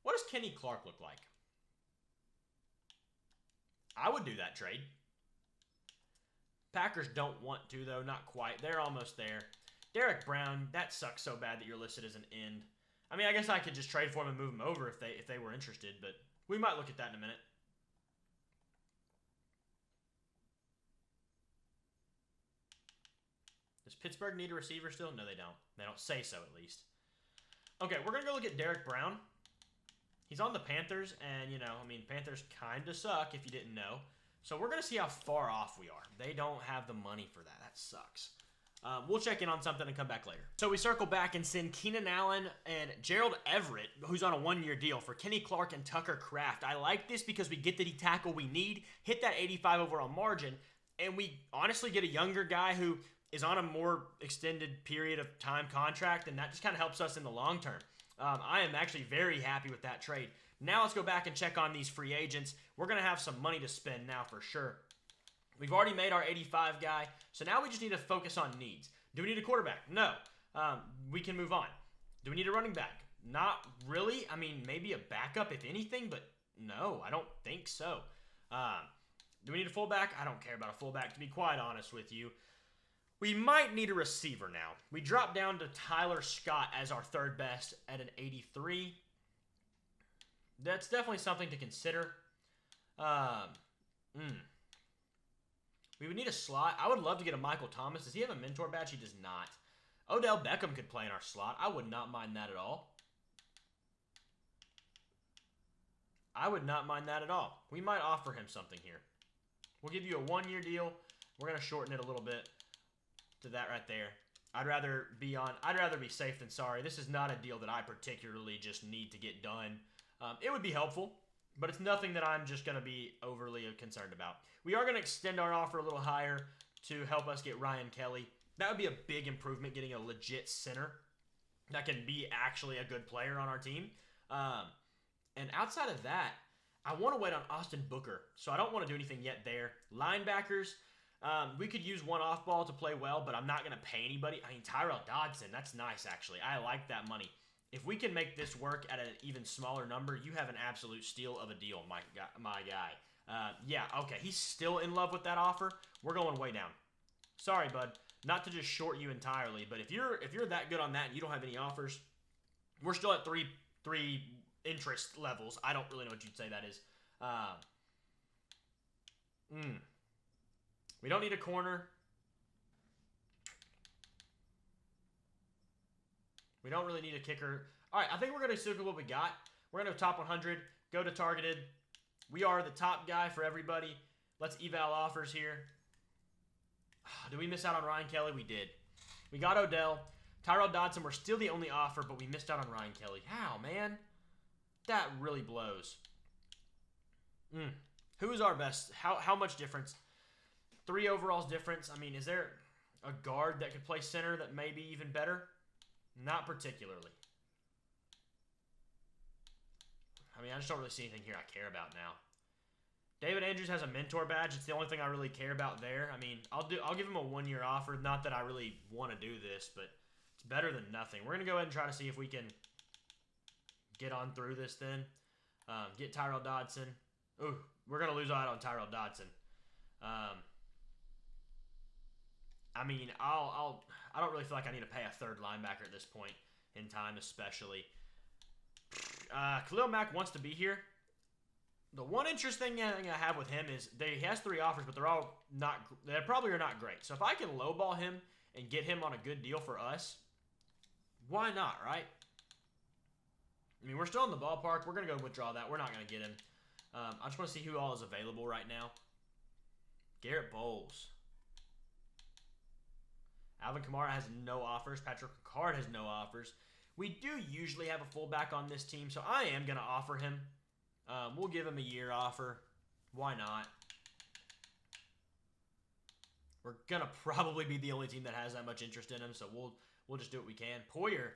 What does Kenny Clark look like? I would do that trade. Packers don't want to, though. Not quite. They're almost there. Derek Brown, that sucks so bad that you're listed as an end. I guess I could just trade for him and move him over if they were interested, but we might look at that in a minute. Does Pittsburgh need a receiver still? No, they don't. They don't say so, at least. Okay, we're going to go look at Derek Brown. He's on the Panthers, and, Panthers kind of suck if you didn't know. So we're going to see how far off we are. They don't have the money for that. That sucks. We'll check in on something and come back later. So we circle back and send Keenan Allen and Gerald Everett, who's on a 1-year deal, for Kenny Clark and Tucker Kraft. I like this because we get the D-tackle we need, hit that 85 overall margin, and we honestly get a younger guy who is on a more extended period of time contract, and that just kind of helps us in the long term. I am actually very happy with that trade. Now let's go back and check on these free agents. We're going to have some money to spend now for sure. We've already made our 85 guy, so now we just need to focus on needs. Do we need a quarterback? No. We can move on. Do we need a running back? Not really. Maybe a backup if anything, but no, I don't think so. Do we need a fullback? I don't care about a fullback, to be quite honest with you. We might need a receiver now. We dropped down to Tyler Scott as our third best at an 83. That's definitely something to consider. We would need a slot. I would love to get a Michael Thomas. Does he have a mentor badge? He does not. Odell Beckham could play in our slot. I would not mind that at all. I would not mind that at all. We might offer him something here. We'll give you a 1-year deal. We're going to shorten it a little bit to that right there. I'd rather be safe than sorry. This is not a deal that I particularly just need to get done. It would be helpful, but it's nothing that I'm just going to be overly concerned about. We are going to extend our offer a little higher to help us get Ryan Kelly. That would be a big improvement, getting a legit center that can be actually a good player on our team. And outside of that, I want to wait on Austin Booker, so I don't want to do anything yet there. Linebackers, we could use one off-ball to play well, but I'm not going to pay anybody. Tyrell Dodson, that's nice, actually. I like that money. If we can make this work at an even smaller number, you have an absolute steal of a deal, my guy. Yeah, okay, he's still in love with that offer. We're going way down. Sorry, bud. Not to just short you entirely, but if you're that good on that and you don't have any offers, we're still at three interest levels. I don't really know what you'd say that is. We don't need a corner. We don't really need a kicker. All right, I think we're going to stick with what we got. We're going to top 100, go to targeted. We are the top guy for everybody. Let's eval offers here. Did we miss out on Ryan Kelly? We did. We got Odell. Tyrell Dodson, we're still the only offer, but we missed out on Ryan Kelly. How, man? That really blows. Who is our best? How much difference? 3 overalls difference. I mean, is there a guard that could play center that may be even better? Not particularly. I mean, I just don't really see anything here I care about now. David Andrews has a mentor badge. It's the only thing I really care about there. I mean, I'll give him a 1-year offer. Not that I really want to do this, but it's better than nothing. We're going to go ahead and try to see if we can get on through this then. Get Tyrell Dodson. Ooh, we're going to lose out on Tyrell Dodson. I mean, I don't really feel like I need to pay a third linebacker at this point in time, especially. Khalil Mack wants to be here. The one interesting thing I have with him is he has 3 offers, but they probably are not great. So if I can lowball him and get him on a good deal for us, why not, right? I mean, we're still in the ballpark. We're going to go withdraw that. We're not going to get him. I just want to see who all is available right now. Garrett Bowles. Alvin Kamara has no offers. Patrick Ricard has no offers. We do usually have a fullback on this team, so I am going to offer him. We'll give him a year offer. Why not? We're going to probably be the only team that has that much interest in him, so we'll just do what we can. Poyer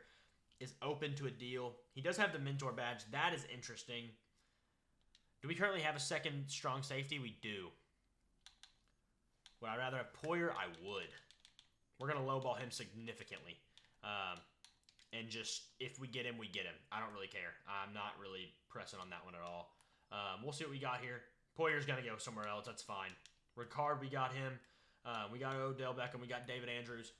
is open to a deal. He does have the mentor badge. That is interesting. Do we currently have a second strong safety? We do. Would I rather have Poyer? I would. We're going to lowball him significantly. And just, if we get him, we get him. I don't really care. I'm not really pressing on that one at all. We'll see what we got here. Poyer's going to go somewhere else. That's fine. Ricard, we got him. We got Odell Beckham. We got David Andrews.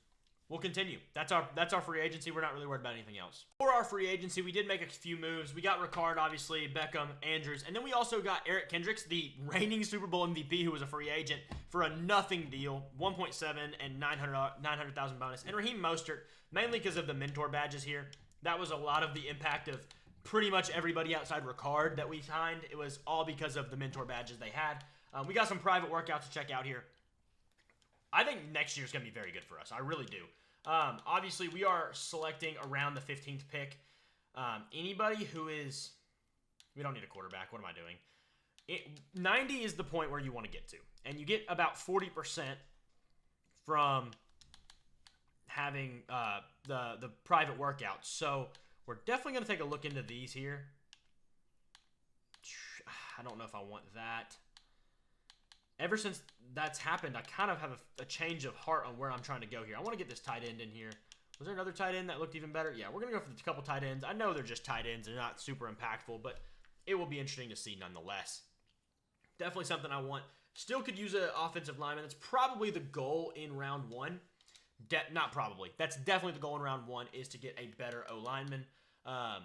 We'll continue. That's our free agency. We're not really worried about anything else. For our free agency, we did make a few moves. We got Ricard, obviously, Beckham, Andrews, and then we also got Eric Kendricks, the reigning Super Bowl MVP, who was a free agent, for a nothing deal, 1.7 and 900,000 bonus, and Raheem Mostert, mainly because of the mentor badges here. That was a lot of the impact of pretty much everybody outside Ricard that we signed. It was all because of the mentor badges they had. We got some private workouts to check out here. I think next year's going to be very good for us. I really do. Obviously, we are selecting around the 15th pick. Anybody who is... We don't need a quarterback. What am I doing? 90 is the point where you want to get to. And you get about 40% from having the private workouts. So we're definitely going to take a look into these here. I don't know if I want that. Ever since that's happened, I kind of have a change of heart on where I'm trying to go here. I want to get this tight end in here. Was there another tight end that looked even better? Yeah, we're going to go for a couple tight ends. I know they're just tight ends. They're not super impactful, but it will be interesting to see nonetheless. Definitely something I want. Still could use an offensive lineman. That's probably the goal in round 1. Not probably. That's definitely the goal in round 1 is to get a better O-lineman. The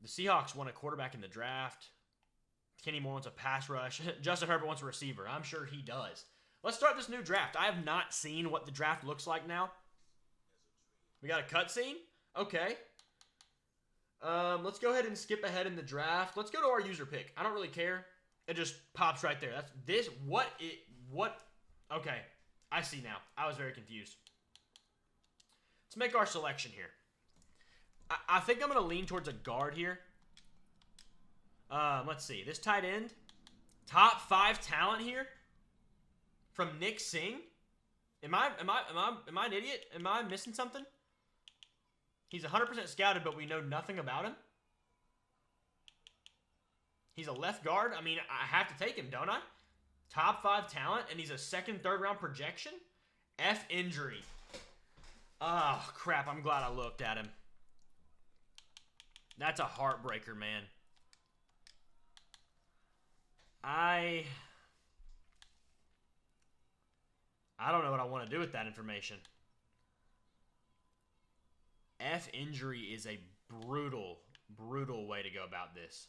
Seahawks won a quarterback in the draft. Kenny Moore wants a pass rush. Justin Herbert wants a receiver. I'm sure he does. Let's start this new draft. I have not seen what the draft looks like now. We got a cutscene? Okay. Let's go ahead and skip ahead in the draft. Let's go to our user pick. I don't really care. It just pops right there. That's this. What? Okay. I see now. I was very confused. Let's make our selection here. I think I'm going to lean towards a guard here. Let's see. This tight end. Top 5 talent here. From Nick Singh. Am I an idiot? Am I missing something? He's 100% scouted, but we know nothing about him. He's a left guard. I mean, I have to take him, don't I? Top 5 talent, and he's a second, third round projection? F injury. Oh, crap. I'm glad I looked at him. That's a heartbreaker, man. I don't know what I want to do with that information. F injury is a brutal, brutal way to go about this.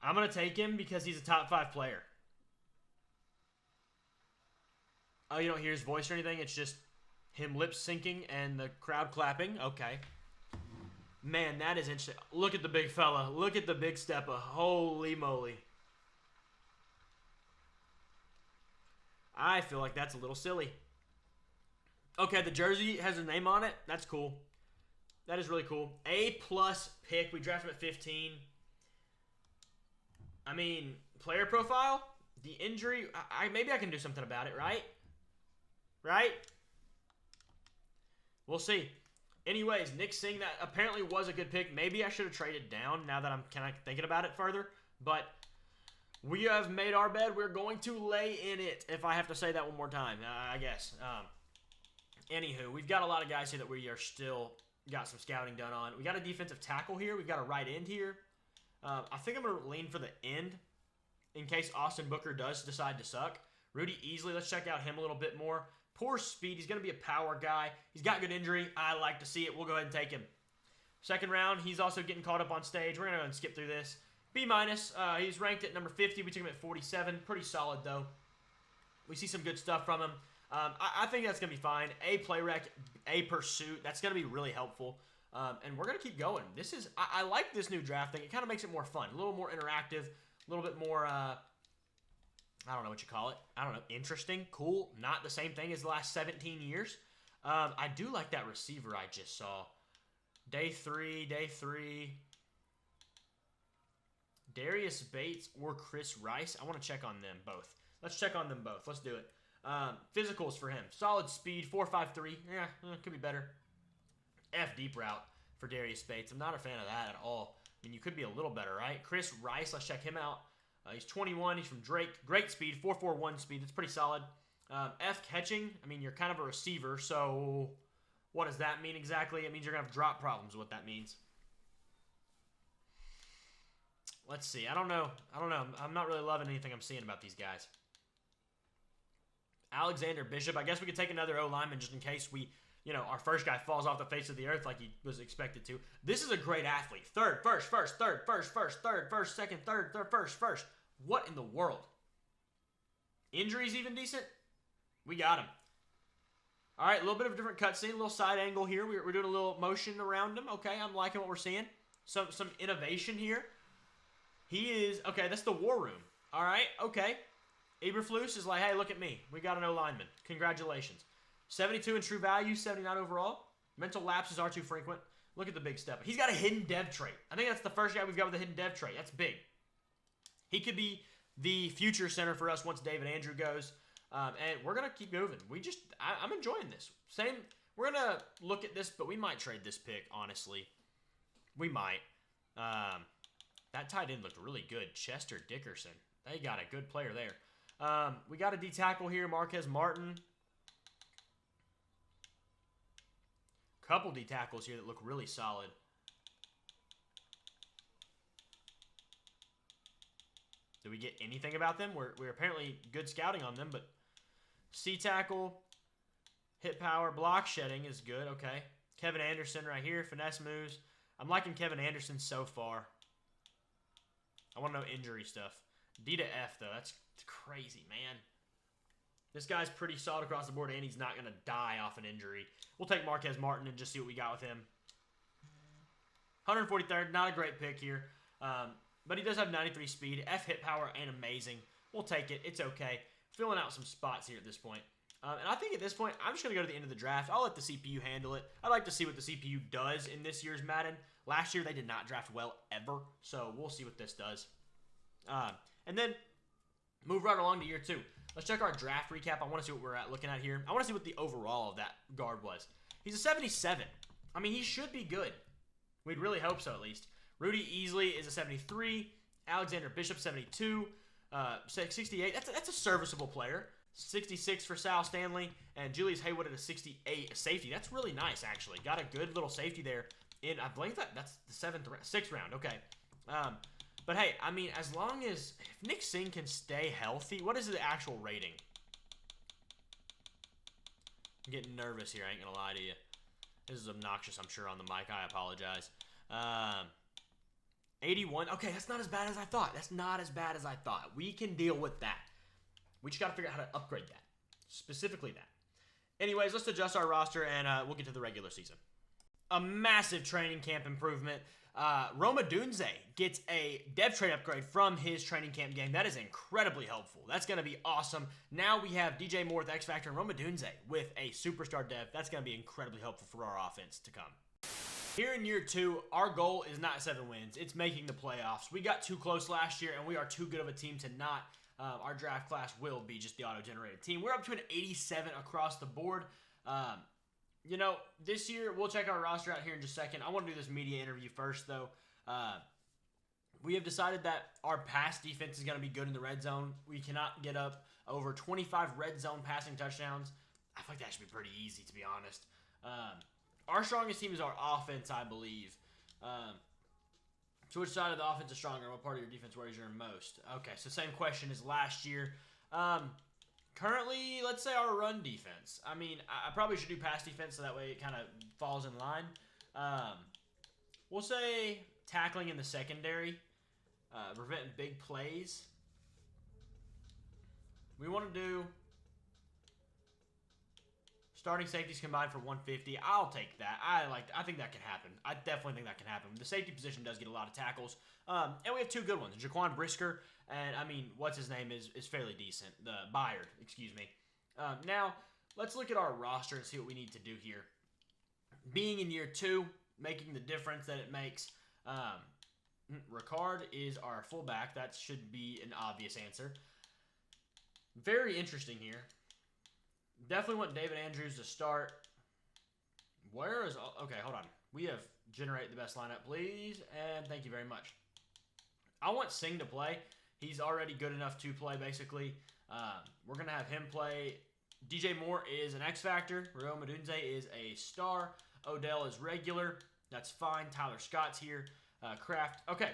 I'm going to take him because he's a top 5 player. Oh, you don't hear his voice or anything? It's just him lip syncing and the crowd clapping? Okay. Man, that is interesting. Look at the big fella. Look at the big stepper. Holy moly. I feel like that's a little silly. Okay, the jersey has a name on it. That's cool. That is really cool. A+ pick. We drafted him at 15. I mean, player profile, the injury, maybe I can do something about it, right? Right? We'll see. Anyways, Nick Singh, that apparently was a good pick. Maybe I should have traded down now that I'm kind of thinking about it further. But we have made our bed. We're going to lay in it, if I have to say that one more time, I guess. Anywho, we've got a lot of guys here that we are still got some scouting done on. We got a defensive tackle here. We've got a right end here. I think I'm going to lean for the end in case Austin Booker does decide to suck. Rudy Easley, let's check out him a little bit more. Poor speed. He's going to be a power guy. He's got good injury. I like to see it. We'll go ahead and take him. Second round, he's also getting caught up on stage. We're going to go ahead and skip through this. B-. He's ranked at number 50. We took him at 47. Pretty solid, though. We see some good stuff from him. I think that's going to be fine. A play rec, A pursuit. That's going to be really helpful. And we're going to keep going. This is, I like this new draft thing. It kind of makes it more fun. A little more interactive. A little bit more, I don't know what you call it. I don't know. Interesting. Cool. Not the same thing as the last 17 years. I do like that receiver I just saw. Day 3. Darius Bates or Chris Rice. I want to check on them both. Let's check on them both. Let's do it. Physicals for him. Solid speed. 4.53. Yeah, could be better. F deep route for Darius Bates. I'm not a fan of that at all. I mean, you could be a little better, right? Chris Rice, let's check him out. He's 21. He's from Drake. Great speed. 4.41 speed. That's pretty solid. F catching. I mean, you're kind of a receiver, so what does that mean exactly? It means you're going to have drop problems, what that means. Let's see. I don't know. I'm not really loving anything I'm seeing about these guys. Alexander Bishop. I guess we could take another O-lineman just in case we, our first guy falls off the face of the earth like he was expected to. This is a great athlete. Third, first, second, third, first. What in the world? Injuries even decent? We got him. All right, a little bit of a different cutscene, a little side angle here. We're doing a little motion around him. Okay, I'm liking what we're seeing. Some innovation here. He is, okay, that's the war room. All right, okay. Eberflus is like, hey, look at me. We got an O-lineman. Congratulations. 72 in true value, 79 overall. Mental lapses are too frequent. Look at the big step. He's got a hidden dev trait. I think that's the first guy we've got with a hidden dev trait. That's big. He could be the future center for us once David Andrew goes. And we're going to keep moving. I'm enjoying this. We're going to look at this, but we might trade this pick, honestly. We might. That tight end looked really good. Chester Dickerson. They got a good player there. We got a D-tackle here, Marquez Martin. Couple D-tackles here that look really solid. Did we get anything about them? We're apparently good scouting on them, but C-tackle, hit power, block shedding is good. Okay. Kevin Anderson right here, finesse moves. I'm liking Kevin Anderson so far. I want to know injury stuff. D to F, though. That's crazy, man. This guy's pretty solid across the board, and he's not going to die off an injury. We'll take Marquez Martin and just see what we got with him. 143rd, not a great pick here. But he does have 93 speed, F hit power, and amazing. We'll take it. It's okay. Filling out some spots here at this point. And I think at this point, I'm just going to go to the end of the draft. I'll let the CPU handle it. I'd like to see what the CPU does in this year's Madden. Last year, they did not draft well ever, so we'll see what this does. And then move right along to year 2. Let's check our draft recap. I want to see what we're looking at here. I want to see what the overall of that guard was. He's a 77. I mean, he should be good. We'd really hope so, at least. Rudy Easley is a 73. Alexander Bishop, 72. 68. That's a serviceable player. 66 for Sal Stanley. And Julius Haywood at a 68, a safety. That's really nice, actually. Got a good little safety there. I believe that's the 6th round. Okay. But hey, I mean, as long as if Nick Singh can stay healthy, what is the actual rating? I'm getting nervous here. I ain't gonna lie to you. This is obnoxious, I'm sure, on the mic. I apologize. 81. Okay, that's not as bad as I thought. That's not as bad as I thought. We can deal with that. We just got to figure out how to upgrade that. Specifically that. Anyways, let's adjust our roster, and we'll get to the regular season. A massive training camp improvement. Roma Dunze gets a dev trade upgrade from his training camp game. That is incredibly helpful. That's going to be awesome. Now we have DJ Moore with X Factor and Roma Dunze with a superstar dev. That's going to be incredibly helpful for our offense to come. Here in year 2, our goal is not 7 wins. It's making the playoffs. We got too close last year, and we are too good of a team to not. Our draft class will be just the auto-generated team. We're up to an 87 across the board. You know, this year, we'll check our roster out here in just a second. I want to do this media interview first, though. We have decided that our pass defense is going to be good in the red zone. We cannot get up over 25 red zone passing touchdowns. I feel like that should be pretty easy, to be honest. Our strongest team is our offense, I believe. So which side of the offense is stronger? What part of your defense worries you most? Okay, so same question as last year. Currently, let's say our run defense. I mean, I probably should do pass defense so that way it kind of falls in line. We'll say tackling in the secondary, preventing big plays. We want to do starting safeties combined for 150. I'll take that. I think that can happen. I definitely think that can happen. The safety position does get a lot of tackles. And we have 2 good ones. Jaquan Brisker, and I mean, what's his name is fairly decent. The Byard, excuse me. Now, let's look at our roster and see what we need to do here. Being in year 2, making the difference that it makes. Ricard is our fullback. That should be an obvious answer. Very interesting here. Definitely want David Andrews to start. Where is... Okay, hold on. We have generate the best lineup, please. And thank you very much. I want Singh to play. He's already good enough to play, basically. We're going to have him play. DJ Moore is an X Factor. Roma Dunze is a star. Odell is regular. That's fine. Tyler Scott's here. Kraft. Okay.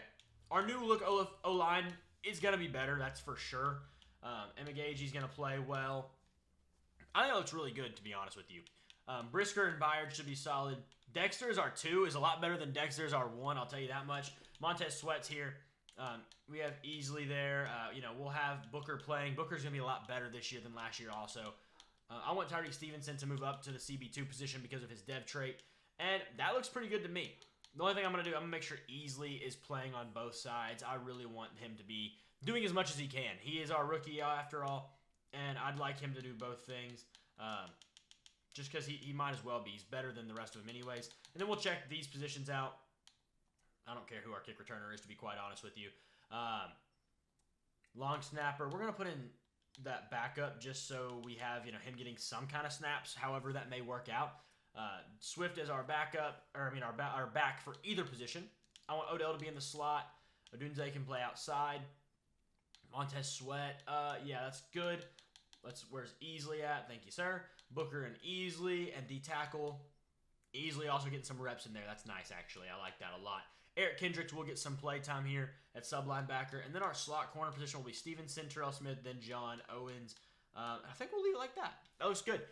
Our new look O-line is going to be better. That's for sure. Emagage's going to play well. I think it looks really good, to be honest with you. Brisker and Byard should be solid. Dexter is our 2, is a lot better than Dexter is our 1, I'll tell you that much. Montez Sweat's here. We have Easley there. You know, we'll have Booker playing. Booker's going to be a lot better this year than last year also. I want Tyreek Stevenson to move up to the CB2 position because of his dev trait. And that looks pretty good to me. The only thing I'm going to do, I'm going to make sure Easley is playing on both sides. I really want him to be doing as much as he can. He is our rookie after all. And I'd like him to do both things. Just because he might as well be. He's better than the rest of them anyways. And then we'll check these positions out. I don't care who our kick returner is, to be quite honest with you. Long snapper. We're going to put in that backup just so we have, you know, him getting some kind of snaps, however that may work out. Swift is our backup, or I mean our back for either position. I want Odell to be in the slot. Odunze can play outside. Montez Sweat. Yeah, that's good. Where's Easley at? Thank you, sir. Booker and Easley and D-tackle. Easley also getting some reps in there. That's nice, actually. I like that a lot. Eric Kendricks will get some play time here at sub linebacker. And then our slot corner position will be Stevenson, Terrell Smith, then John Owens. I think we'll leave it like that. That looks good.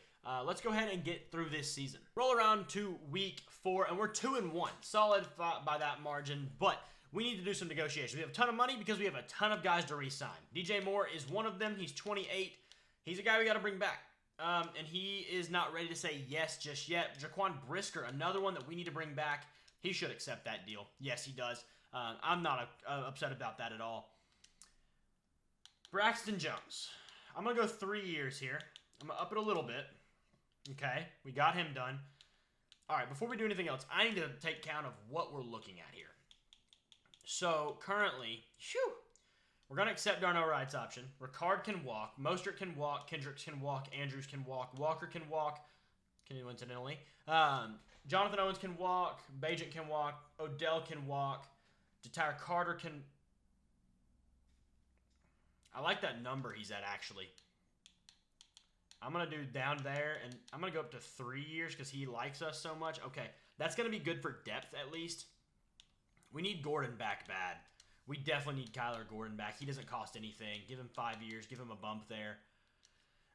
Let's go ahead and get through this season. Roll around to week 4, and we're 2-1. Solid by that margin, but we need to do some negotiation. We have a ton of money because we have a ton of guys to re-sign. DJ Moore is one of them. He's 28. He's a guy we got to bring back. And he is not ready to say yes just yet. Jaquan Brisker, another one that we need to bring back. He should accept that deal. Yes, he does. I'm not upset about that at all. Braxton Jones. I'm going to go 3 years here. I'm going to up it a little bit. Okay, we got him done. All right, before we do anything else, I need to take count of what we're looking at here. So, currently, we're going to accept Darnell Wright's option. Ricard can walk. Mostert can walk. Kendricks can walk. Andrews can walk. Walker can walk. Coincidentally. Jonathan Owens can walk. Bajent can walk. Odell can walk. Jatire Carter can... I like that number he's at, actually. I'm going to do down there, and I'm going to go up to 3 years because he likes us so much. Okay, that's going to be good for depth at least. We need Gordon back bad. We definitely need Kyler Gordon back. He doesn't cost anything. Give him 5 years. Give him a bump there.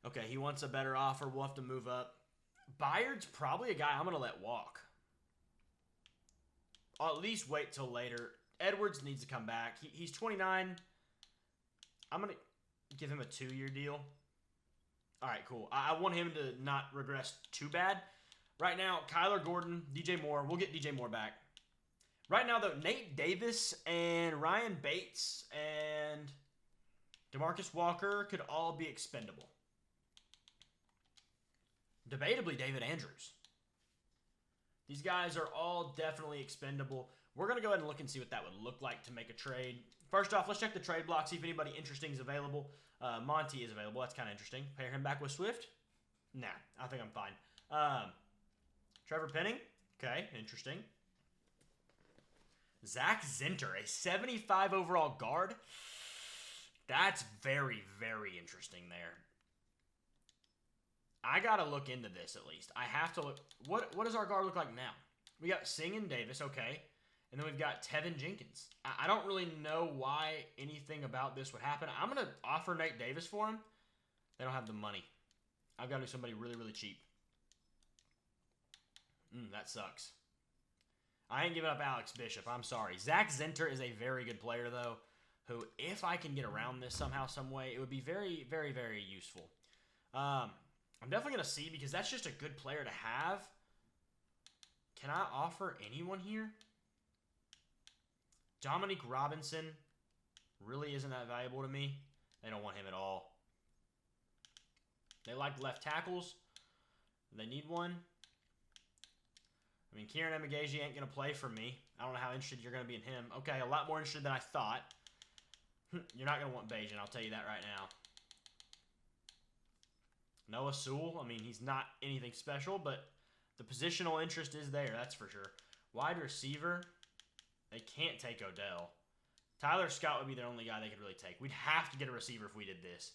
Okay, he wants a better offer. We'll have to move up. Byard's probably a guy I'm going to let walk. I'll at least wait till later. Edwards needs to come back. He's 29. I'm going to give him a 2-year deal. All right, cool. I want him to not regress too bad. Right now, Kyler Gordon, DJ Moore. We'll get DJ Moore back. Right now, though, Nate Davis and Ryan Bates and DeMarcus Walker could all be expendable. Debatably, David Andrews. These guys are all definitely expendable. We're going to go ahead and look and see what that would look like to make a trade. First off, let's check the trade block, see if anybody interesting is available. Monty is available. That's kind of interesting. Pair him back with Swift? Nah, I think I'm fine. Trevor Penning? Okay, interesting. Zach Zinter, a 75 overall guard. That's very, very interesting there. I got to look into this at least. I have to look. What does our guard look like now? We got Singh and Davis, okay. And then we've got Tevin Jenkins. I don't really know why anything about this would happen. I'm going to offer Nate Davis for him. They don't have the money. I've got to do somebody really, really cheap. That sucks. I ain't giving up Alex Bishop. I'm sorry. Zach Zinter is a very good player, though, who, if I can get around this somehow, some way, it would be very, very, very useful. I'm definitely going to see because that's just a good player to have. Can I offer anyone here? Dominique Robinson really isn't that valuable to me. They don't want him at all. They like left tackles. They need one. I mean, Kieran Emagaji ain't going to play for me. I don't know how interested you're going to be in him. Okay, a lot more interested than I thought. You're not going to want Bajan, I'll tell you that right now. Noah Sewell, I mean, he's not anything special, but the positional interest is there, that's for sure. Wide receiver, they can't take Odell. Tyler Scott would be the only guy they could really take. We'd have to get a receiver if we did this.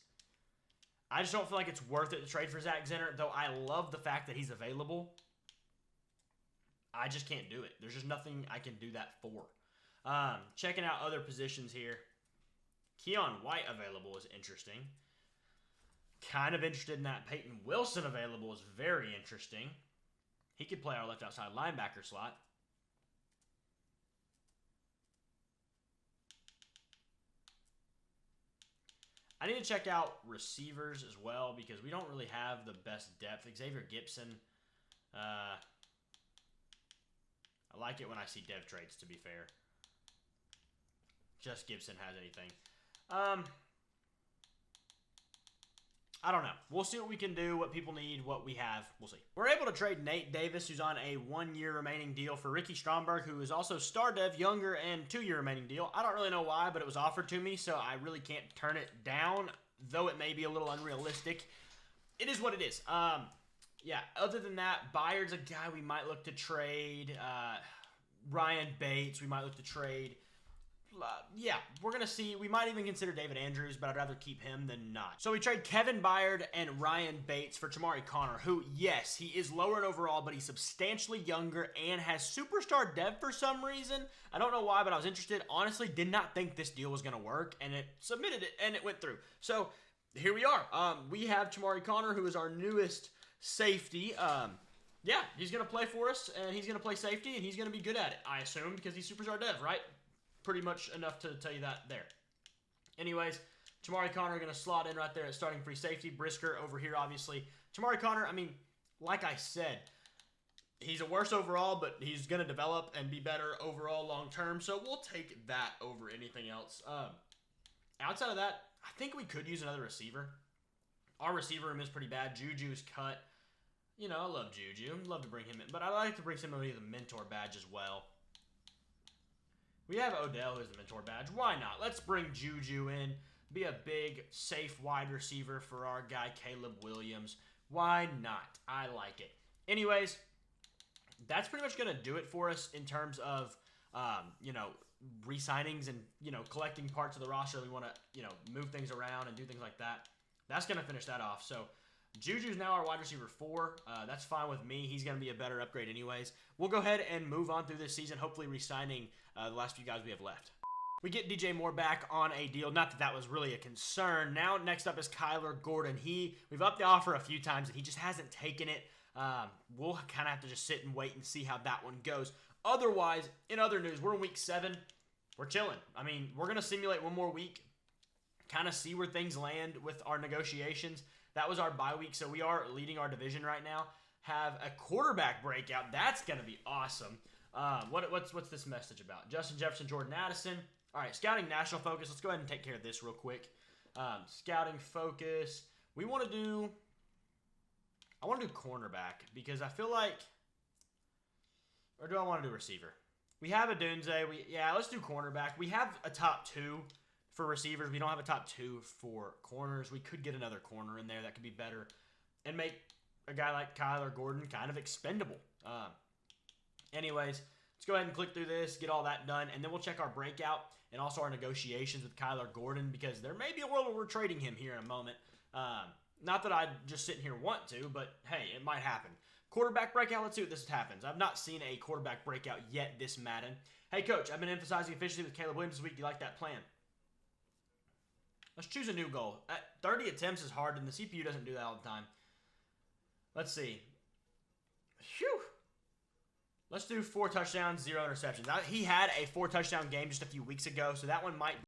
I just don't feel like it's worth it to trade for Zach Zinter, though I love the fact that he's available. I just can't do it. There's just nothing I can do that for. Checking out other positions here. Keon White available is interesting. Kind of interested in that. Peyton Wilson available is very interesting. He could play our left outside linebacker slot. I need to check out receivers as well because we don't really have the best depth. Xavier Gibson. I like it when I see dev trades, to be fair. Just Gibson has anything. I don't know. We'll see what we can do, what people need, what we have. We'll see. We're able to trade Nate Davis, who's on a 1-year remaining deal, for Ricky Stromberg, who is also star dev, younger, and 2-year remaining deal. I don't really know why, but it was offered to me, so I really can't turn it down, though it may be a little unrealistic. It is what it is. Yeah, other than that, Byard's a guy we might look to trade. Ryan Bates, we might look to trade. Yeah, we're going to see. We might even consider David Andrews, but I'd rather keep him than not. So we trade Kevin Byard and Ryan Bates for Tamari Connor, who, yes, he is lower in overall, but he's substantially younger and has superstar dev for some reason. I don't know why, but I was interested. Honestly, did not think this deal was going to work, and it submitted it, and it went through. So here we are. We have Tamari Connor, who is our newest safety. Yeah, he's going to play for us, and he's going to play safety, and he's going to be good at it, I assume, because he's superstar dev, right? Pretty much enough to tell you that there. Anyways, Tamari Connor going to slot in right there at starting free safety. Brisker over here, obviously. Tamari Connor, I mean, like I said, he's a worse overall, but he's going to develop and be better overall long-term, so we'll take that over anything else. Outside of that, I think we could use another receiver. Our receiver room is pretty bad. Juju's cut. You know, I love Juju. I'd love to bring him in, but I like to bring somebody with a mentor badge as well. We have Odell who's the mentor badge. Why not? Let's bring Juju in. Be a big, safe wide receiver for our guy, Caleb Williams. Why not? I like it. Anyways, that's pretty much going to do it for us in terms of, you know, re-signings and, you know, collecting parts of the roster. We want to, you know, move things around and do things like that. That's going to finish that off. So, Juju's now our wide receiver 4. That's fine with me. He's going to be a better upgrade anyways. We'll go ahead and move on through this season, hopefully re-signing the last few guys we have left. We get DJ Moore back on a deal. Not that that was really a concern. Now, next up is Kyler Gordon. We've upped the offer a few times, and he just hasn't taken it. We'll kind of have to just sit and wait and see how that one goes. Otherwise, in other news, we're in week 7. We're chilling. I mean, we're going to simulate one more week, kind of see where things land with our negotiations. That was our bye week, so we are leading our division right now. Have a quarterback breakout. That's going to be awesome. What's this message about? Justin Jefferson, Jordan Addison. All right, scouting national focus. Let's go ahead and take care of this real quick. Scouting focus. I want to do cornerback because I feel like, or do I want to do receiver? We have a Dunze. Let's do cornerback. We have a top 2 for receivers. We don't have a top 2 for corners. We could get another corner in there that could be better and make a guy like Kyler Gordon kind of expendable. Anyways, let's go ahead and click through this, get all that done, and then we'll check our breakout and also our negotiations with Kyler Gordon because there may be a world where we're trading him here in a moment. Not that I just sit here and want to, but hey, it might happen. Quarterback breakout, let's see what this happens. I've not seen a quarterback breakout yet this Madden. Hey, coach, I've been emphasizing efficiency with Caleb Williams this week. Do you like that plan? Let's choose a new goal. 30 attempts is hard, and the CPU doesn't do that all the time. Let's see. Phew. Let's do 4 touchdowns, 0 interceptions. He had a 4-touchdown game just a few weeks ago, so that one might be.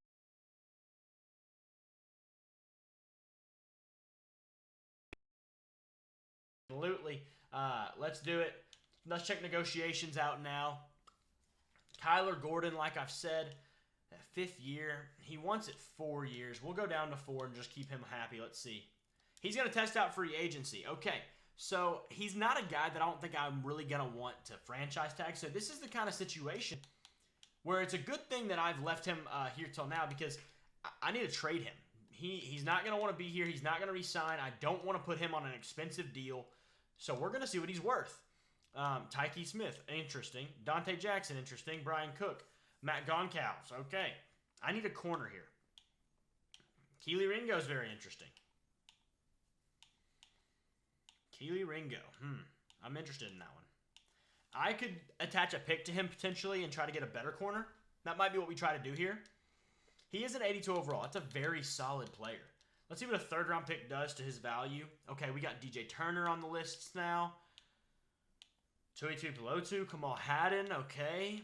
Absolutely. Let's do it. Let's check negotiations out now. Kyler Gordon, like I've said, 5th year. He wants it 4 years. We'll go down to 4 and just keep him happy. Let's see. He's going to test out free agency. Okay. So he's not a guy that I don't think I'm really going to want to franchise tag. So this is the kind of situation where it's a good thing that I've left him here till now because I need to trade him. He's not going to want to be here. He's not going to resign. I don't want to put him on an expensive deal. So we're going to see what he's worth. Tyke Smith, interesting. Dante Jackson, interesting. Brian Cook. Matt Goncalves, okay. I need a corner here. Keely Ringo's very interesting. Keely Ringo. I'm interested in that one. I could attach a pick to him potentially and try to get a better corner. That might be what we try to do here. He is an 82 overall. That's a very solid player. Let's see what a 3rd-round pick does to his value. Okay, we got DJ Turner on the lists now. Tuitu Pelotu, Kamal Haddon, okay.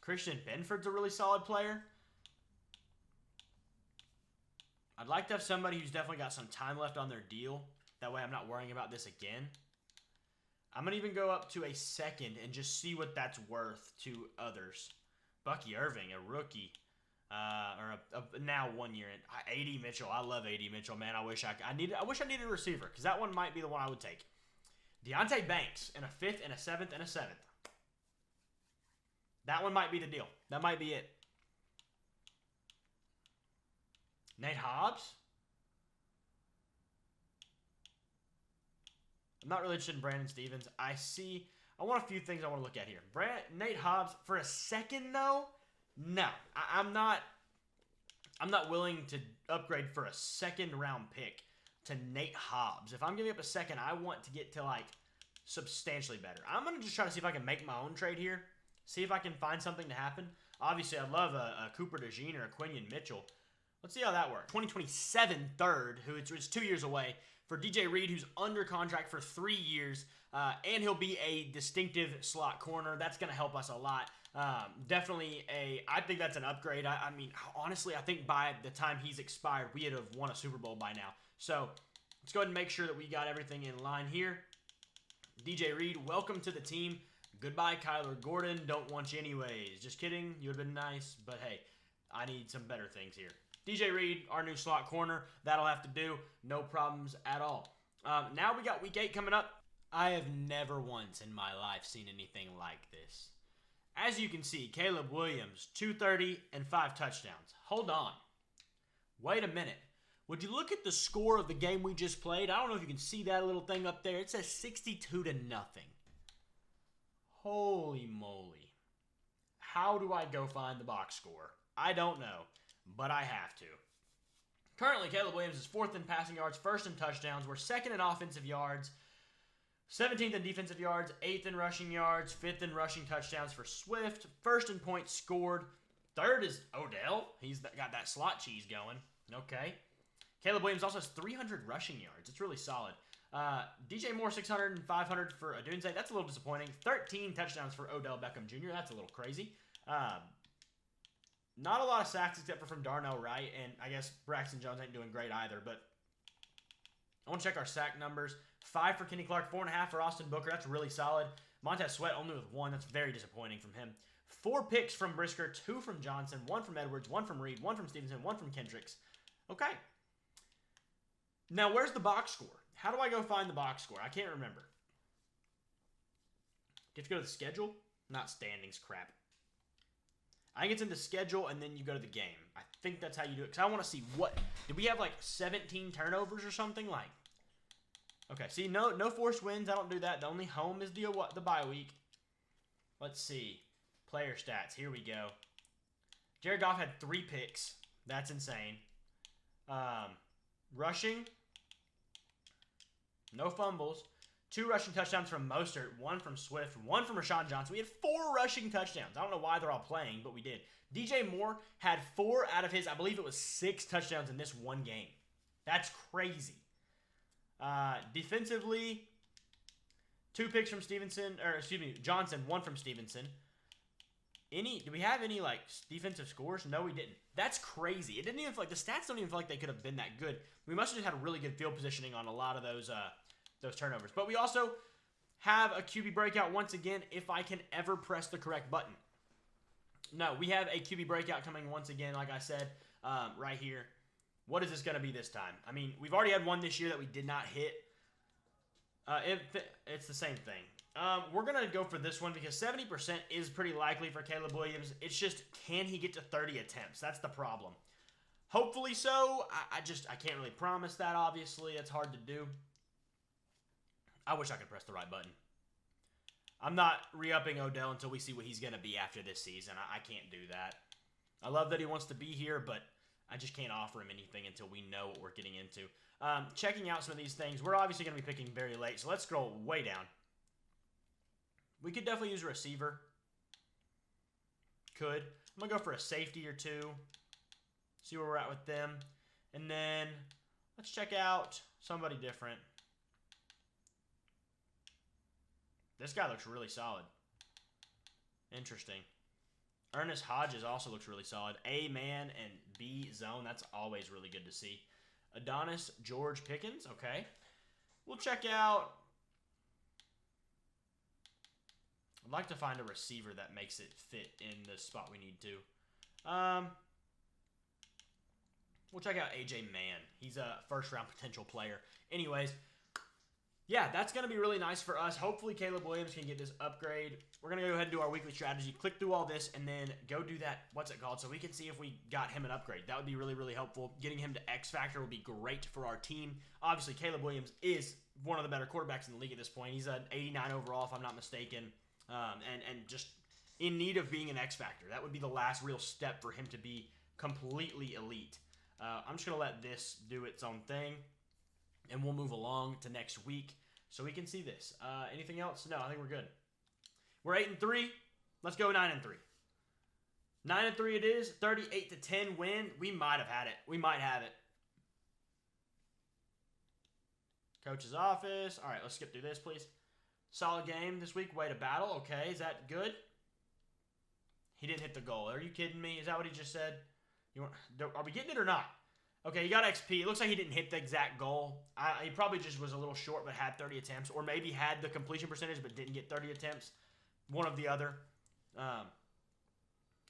Christian Benford's a really solid player. I'd like to have somebody who's definitely got some time left on their deal. That way I'm not worrying about this again. I'm going to even go up to a 2nd and just see what that's worth to others. Bucky Irving, a rookie. Now 1 year in. A.D. Mitchell. I love A.D. Mitchell, man. I wish I needed a receiver because that one might be the one I would take. Deonte Banks in a 5th and a 7th and a 7th. That one might be the deal. That might be it. Nate Hobbs? I'm not really interested in Brandon Stevens. I want a few things I want to look at here. Nate Hobbs, for a 2nd though? No. I'm not willing to upgrade for a 2nd-round pick to Nate Hobbs. If I'm giving up a 2nd, I want to get to, like, substantially better. I'm going to just try to see if I can make my own trade here. See if I can find something to happen. Obviously, I'd love a Cooper DeJean or a Quinion Mitchell. Let's see how that works. 2027 3rd, who it's 2 years away, for DJ Reed, who's under contract for 3 years, and he'll be a distinctive slot corner. That's going to help us a lot. Definitely I think that's an upgrade. I mean, honestly, I think by the time he's expired, we'd have won a Super Bowl by now. So let's go ahead and make sure that we got everything in line here. DJ Reed, welcome to the team. Goodbye, Kyler Gordon. Don't want you anyways. Just kidding. You would have been nice, but hey, I need some better things here. DJ Reed, our new slot corner. That'll have to do. No problems at all. Now we got week 8 coming up. I have never once in my life seen anything like this. As you can see, Caleb Williams, 230 and 5 touchdowns. Hold on. Wait a minute. Would you look at the score of the game we just played? I don't know if you can see that little thing up there. It says 62-0. Holy moly. How do I go find the box score? I don't know, but I have to. Currently, Caleb Williams is 4th in passing yards, 1st in touchdowns. We're 2nd in offensive yards, 17th in defensive yards, 8th in rushing yards, 5th in rushing touchdowns for Swift, 1st in points scored. 3rd is Odell. He's got that slot cheese going. Okay. Caleb Williams also has 300 rushing yards. It's really solid. DJ Moore, 600 and 500 for Adunze. That's a little disappointing. 13 touchdowns for Odell Beckham Jr. That's a little crazy. Not a lot of sacks except for from Darnell Wright, and I guess Braxton Jones ain't doing great either, but I want to check our sack numbers. 5 for Kenny Clark, 4.5 for Austin Booker. That's really solid. Montez Sweat only with 1. That's very disappointing from him. 4 picks from Brisker, 2 from Johnson, 1 from Edwards, 1 from Reed, 1 from Stevenson, 1 from Kendricks. Okay. Now, where's the box score? How do I go find the box score? I can't remember. Get to go to the schedule? Not standings, crap. I think it's in the schedule, and then you go to the game. I think that's how you do it. Because I want to see what... Did we have, like, 17 turnovers or something? Like... Okay, see, no forced wins. I don't do that. The only home is the bye week. Let's see. Player stats. Here we go. Jared Goff had 3 picks. That's insane. Rushing. No fumbles. 2 rushing touchdowns from Mostert. 1 from Swift. 1 from Rashawn Johnson. We had 4 rushing touchdowns. I don't know why they're all playing, but we did. DJ Moore had 4 out of his, I believe it was 6 touchdowns in this one game. That's crazy. Defensively, 2 picks from Johnson, 1 from Stevenson. Do we have any, like, defensive scores? No, we didn't. That's crazy. It didn't even feel like, the stats don't even feel like they could have been that good. We must have just had a really good field positioning on a lot of those turnovers. But we also have a QB breakout once again if I can ever press the correct button. No, we have a QB breakout coming once again, like I said, right here. What is this going to be this time? I mean, we've already had one this year that we did not hit. It's the same thing. We're going to go for this one because 70% is pretty likely for Caleb Williams. It's just, can he get to 30 attempts? That's the problem. Hopefully so. I can't really promise that, obviously. It's hard to do. I wish I could press the right button. I'm not re-upping Odell until we see what he's going to be after this season. I can't do that. I love that he wants to be here, but I just can't offer him anything until we know what we're getting into. Checking out some of these things. We're obviously going to be picking very late, so let's scroll way down. We could definitely use a receiver. Could. I'm going to go for a safety or 2. See where we're at with them. And then let's check out somebody different. This guy looks really solid. Interesting. Ernest Hodges also looks really solid. A-man and B-zone. That's always really good to see. Adonis George Pickens. Okay. We'll check out... I'd like to find a receiver that makes it fit in the spot we need to. We'll check out A.J. Mann. He's a first-round potential player. Anyways, yeah, that's going to be really nice for us. Hopefully, Caleb Williams can get this upgrade. We're going to go ahead and do our weekly strategy. Click through all this and then go do that, what's it called, so we can see if we got him an upgrade. That would be really, really helpful. Getting him to X Factor would be great for our team. Obviously, Caleb Williams is one of the better quarterbacks in the league at this point. He's an 89 overall, if I'm not mistaken. And just in need of being an X Factor. That would be the last real step for him to be completely elite. I'm just going to let this do its own thing, and we'll move along to next week so we can see this. Anything else? No, I think we're good. We're 8-3. Let's go 9-3. 9-3 it is. 38-10 win. We might have had it. We might have it. Coach's office. All right, let's skip through this, please. Solid game this week. Way to battle. Okay, is that good? He didn't hit the goal. Are you kidding me? Is that what he just said? Are we getting it or not? Okay, he got XP. It looks like he didn't hit the exact goal. He probably just was a little short but had 30 attempts. Or maybe had the completion percentage but didn't get 30 attempts. One of the other. I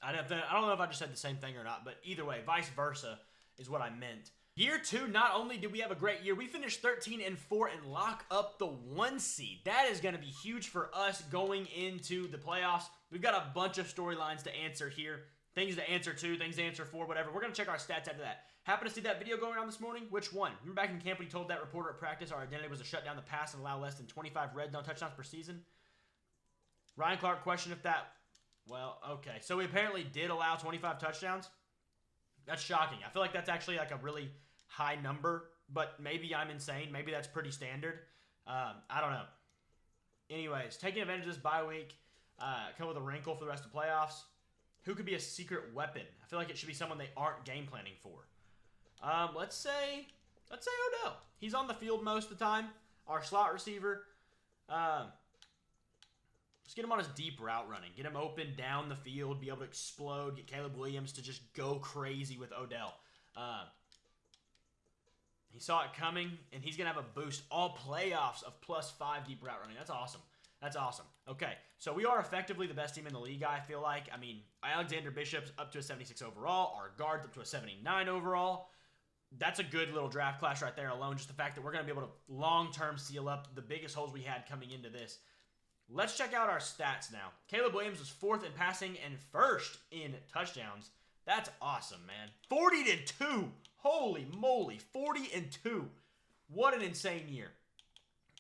don't know if I just said the same thing or not. But either way, vice versa is what I meant. Year 2, not only did we have a great year, we finished 13-4 and lock up the 1 seed. That is going to be huge for us going into the playoffs. We've got a bunch of storylines to answer here. Things to answer to, things to answer for, whatever. We're going to check our stats after that. Happen to see that video going around this morning? Which one? Remember back in camp when he told that reporter at practice our identity was to shut down the pass and allow less than 25 red zone touchdowns per season? Ryan Clark questioned if that... Well, okay. So we apparently did allow 25 touchdowns? That's shocking. I feel like that's actually like a really high number, but maybe I'm insane. Maybe that's pretty standard. I don't know. Anyways, taking advantage of this bye week, come with a wrinkle for the rest of the playoffs. Who could be a secret weapon? I feel like it should be someone they aren't game planning for. Let's say Odell. He's on the field most of the time. Our slot receiver. Let's get him on his deep route running. Get him open down the field. Be able to explode. Get Caleb Williams to just go crazy with Odell. He saw it coming, and he's going to have a boost all playoffs of +5 deep route running. That's awesome. That's awesome. Okay, so we are effectively the best team in the league, I feel like. I mean, Alexander Bishop's up to a 76 overall. Our guard's up to a 79 overall. That's a good little draft class right there alone. Just the fact that we're going to be able to long-term seal up the biggest holes we had coming into this. Let's check out our stats now. Caleb Williams was 4th in passing and 1st in touchdowns. That's awesome, man. 40-2. Holy moly. 40-2. What an insane year.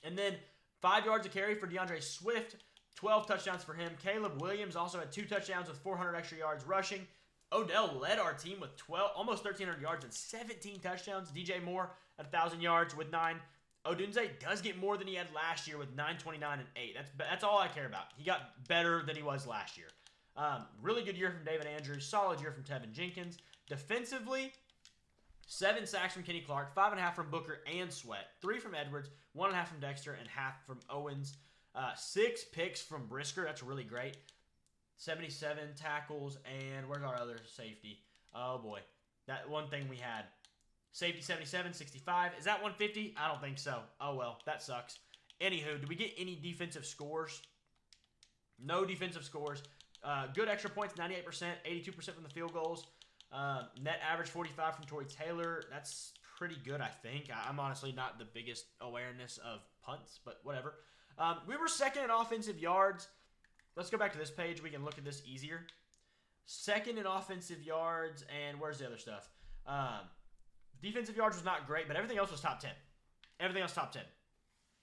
And then 5 yards a carry for DeAndre Swift. 12 touchdowns for him. Caleb Williams also had 2 touchdowns with 400 extra yards rushing. Odell led our team with almost 1,300 yards and 17 touchdowns. DJ Moore at 1,000 yards with 9. Odunze does get more than he had last year with 929 and 8. That's all I care about. He got better than he was last year. Really good year from David Andrews. Solid year from Tevin Jenkins. Defensively, 7 sacks from Kenny Clark, 5.5 from Booker and Sweat, 3 from Edwards, 1.5 from Dexter, and half from Owens. 6 picks from Brisker. That's really great. 77 tackles, and where's our other safety? Oh, boy. That one thing we had. Safety 77, 65. Is that 150? I don't think so. Oh, well, that sucks. Anywho, did we get any defensive scores? No defensive scores. Good extra points, 98%, 82% from the field goals. Net average 45 from Tory Taylor. That's pretty good, I think. I'm honestly not the biggest awareness of punts, but whatever. We were 2nd in offensive yards. Let's go back to this page. We can look at this easier. 2nd in offensive yards, and where's the other stuff? Defensive yards was not great, but everything else was top 10. Everything else top 10.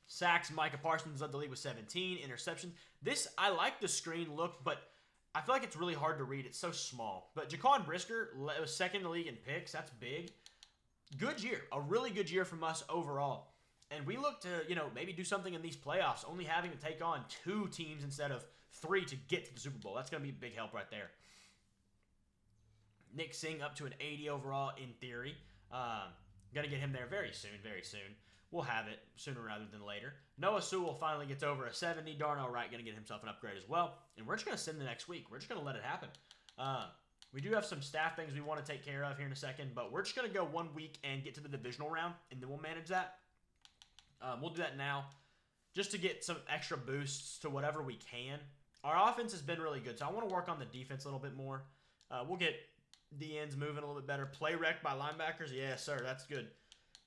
Sacks, Micah Parsons led the league with 17. Interceptions. I like the screen look, but I feel like it's really hard to read. It's so small. But Jaquan Brisker was 2nd in the league in picks. That's big. Good year. A really good year from us overall. And we look to, maybe do something in these playoffs, only having to take on 2 teams instead of 3 to get to the Super Bowl. That's going to be a big help right there. Nick Singh up to an 80 overall in theory. Going to get him there very soon, very soon. We'll have it sooner rather than later. Noah Sewell finally gets over a 70. Darnell Wright going to get himself an upgrade as well. And we're just going to send the next week. We're just going to let it happen. We do have some staff things we want to take care of here in a second, but we're just going to go 1 week and get to the divisional round, and then we'll manage that. We'll do that now just to get some extra boosts to whatever we can. Our offense has been really good, so I want to work on the defense a little bit more. We'll get the ends moving a little bit better. Play rec by linebackers. Yes, sir. That's good.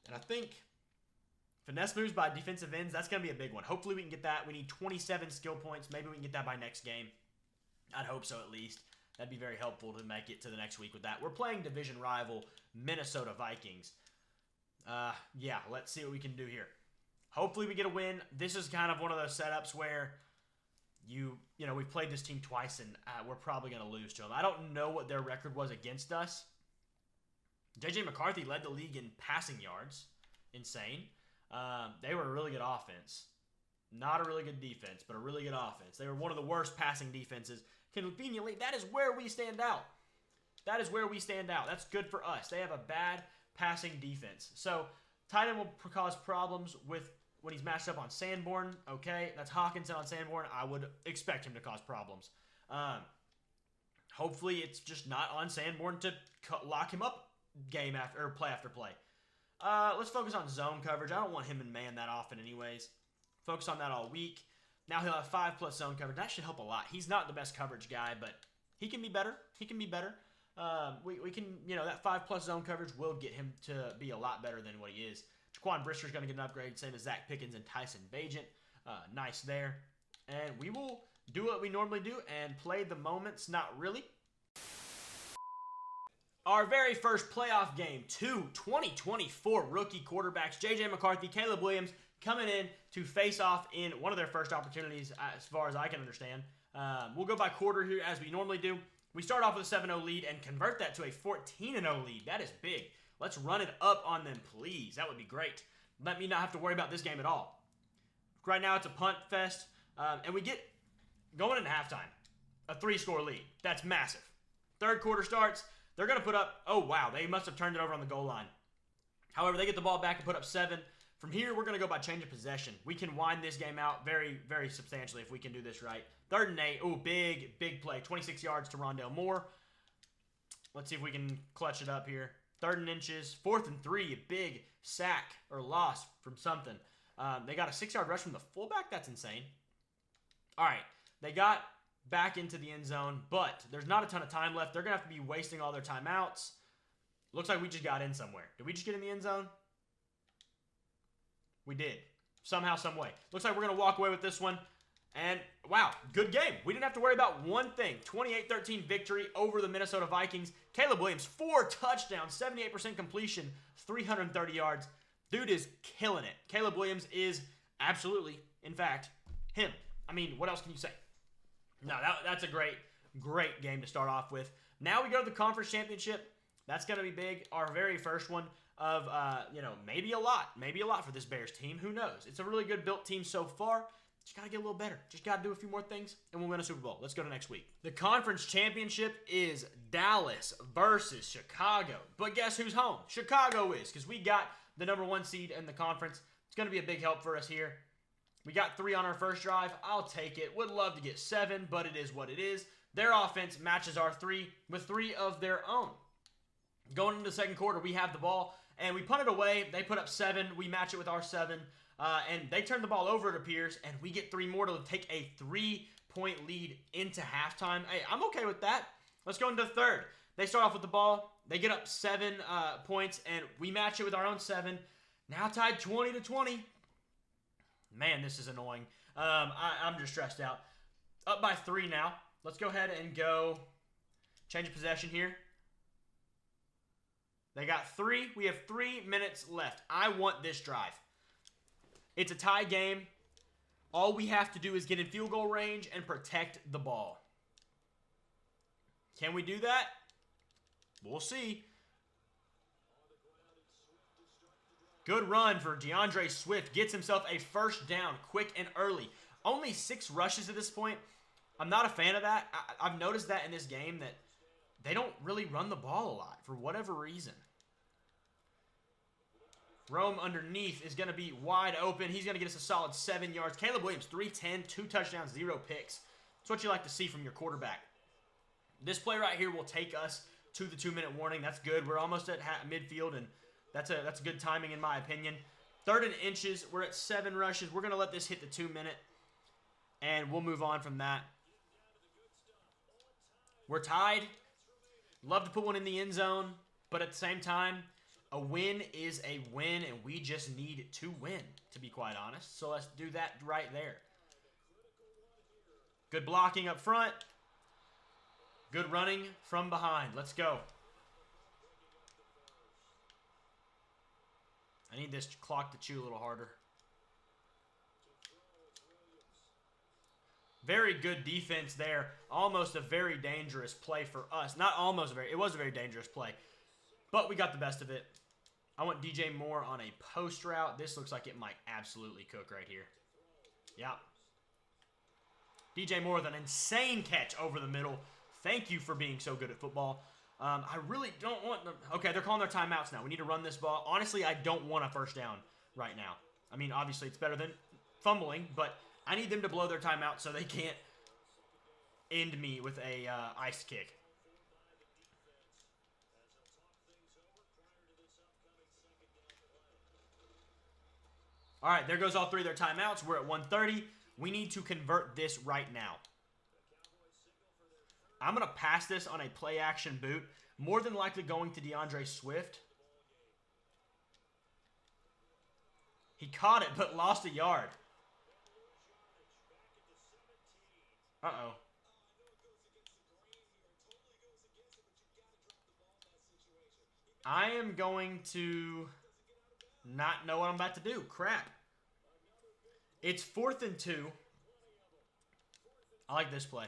And I think finesse moves by defensive ends, that's going to be a big one. Hopefully we can get that. We need 27 skill points. Maybe we can get that by next game. I'd hope so at least. That'd be very helpful to make it to the next week with that. We're playing division rival Minnesota Vikings. Yeah, let's see what we can do here. Hopefully we get a win. This is kind of one of those setups where we've played this team twice and we're probably going to lose to them. I don't know what their record was against us. J.J. McCarthy led the league in passing yards. Insane. They were a really good offense. Not a really good defense, but a really good offense. They were one of the worst passing defenses. Conveniently, that is where we stand out. That is where we stand out. That's good for us. They have a bad passing defense. So, tight end will cause problems when he's matched up on Sanborn. Okay, that's Hawkinson on Sanborn. I would expect him to cause problems. Hopefully, it's just not on Sanborn to lock him up play after play. Let's focus on zone coverage. I don't want him in man that often anyways. Focus on that all week. Now he'll have 5+ zone coverage. That should help a lot. He's not the best coverage guy, but he can be better. He can be better. We can, that 5+ zone coverage will get him to be a lot better than what he is. Jaquan Brister's going to get an upgrade, same as Zach Pickens and Tyson Bagent. Nice there. And we will do what we normally do and play the moments, not really. Our very first playoff game, 2024 rookie quarterbacks, J.J. McCarthy, Caleb Williams, coming in to face off in one of their first opportunities, as far as I can understand. We'll go by quarter here, as we normally do. We start off with a 7-0 lead and convert that to a 14-0 lead. That is big. Let's run it up on them, please. That would be great. Let me not have to worry about this game at all. Right now, it's a punt fest, and we get going into halftime, a 3-score lead. That's massive. Third quarter starts. They're going to put up, oh, wow, they must have turned it over on the goal line. However, they get the ball back and put up 7. From here, we're going to go by change of possession. We can wind this game out very, very substantially if we can do this right. 3rd and 8. Ooh, big, big play. 26 yards to Rondale Moore. Let's see if we can clutch it up here. 3rd and inches. 4th and 3. A big sack or loss from something. They got a 6-yard rush from the fullback. That's insane. All right. They got back into the end zone, but there's not a ton of time left. They're going to have to be wasting all their timeouts. Looks like we just got in somewhere. Did we just get in the end zone? We did. Somehow, some way. Looks like we're going to walk away with this one. And, wow, good game. We didn't have to worry about one thing. 28-13 victory over the Minnesota Vikings. Caleb Williams, 4 touchdowns, 78% completion, 330 yards. Dude is killing it. Caleb Williams is absolutely, in fact, him. I mean, what else can you say? No, that's a great, great game to start off with. Now we go to the conference championship. That's going to be big. Our very first one of, maybe a lot for this Bears team. Who knows? It's a really good built team so far. Just got to get a little better. Just got to do a few more things, and we'll win a Super Bowl. Let's go to next week. The conference championship is Dallas versus Chicago. But guess who's home? Chicago is, because we got the #1 seed in the conference. It's going to be a big help for us here. We got 3 on our first drive. I'll take it. Would love to get 7, but it is what it is. Their offense matches our 3 with 3 of their own. Going into the second quarter, we have the ball, and we punt it away. They put up 7. We match it with our 7. And they turn the ball over, it appears, and we get 3 more to take a 3-point lead into halftime. Hey, I'm okay with that. Let's go into the third. They start off with the ball. They get up 7 points, and we match it with our own 7. Now tied 20-20. Man, this is annoying. I'm just stressed out. Up by 3 now. Let's go ahead and go change of possession here. They got 3. We have 3 minutes left. I want this drive. It's a tie game. All we have to do is get in field goal range and protect the ball. Can we do that? We'll see. Good run for DeAndre Swift. Gets himself a first down quick and early. Only 6 rushes at this point. I'm not a fan of that. I've noticed that in this game that they don't really run the ball a lot for whatever reason. Rome underneath is going to be wide open. He's going to get us a solid 7 yards. Caleb Williams, 310, 2 touchdowns, 0 picks. That's what you like to see from your quarterback. This play right here will take us to the 2-minute warning. That's good. We're almost at midfield, and that's good timing in my opinion. 3rd and inches. We're at 7 rushes. We're going to let this hit the 2-minute, and we'll move on from that. We're tied. Love to put one in the end zone, but at the same time, a win is a win, and we just need to win, to be quite honest. So let's do that right there. Good blocking up front. Good running from behind. Let's go. I need this clock to chew a little harder. Very good defense there. Almost a very dangerous play for us. Not almost it was a very dangerous play. But we got the best of it. I want DJ Moore on a post route. This looks like it might absolutely cook right here. Yeah. DJ Moore with an insane catch over the middle. Thank you for being so good at football. I really don't want them. Okay, they're calling their timeouts now. We need to run this ball. Honestly, I don't want a first down right now. I mean, obviously, it's better than fumbling, but I need them to blow their timeout so they can't end me with a ice kick. All right, there goes all 3 of their timeouts. We're at 1:30. We need to convert this right now. I'm going to pass this on a play-action boot. More than likely going to DeAndre Swift. He caught it, but lost a yard. Uh-oh. I am going to not know what I'm about to do. Crap. It's 4th and 2. I like this play.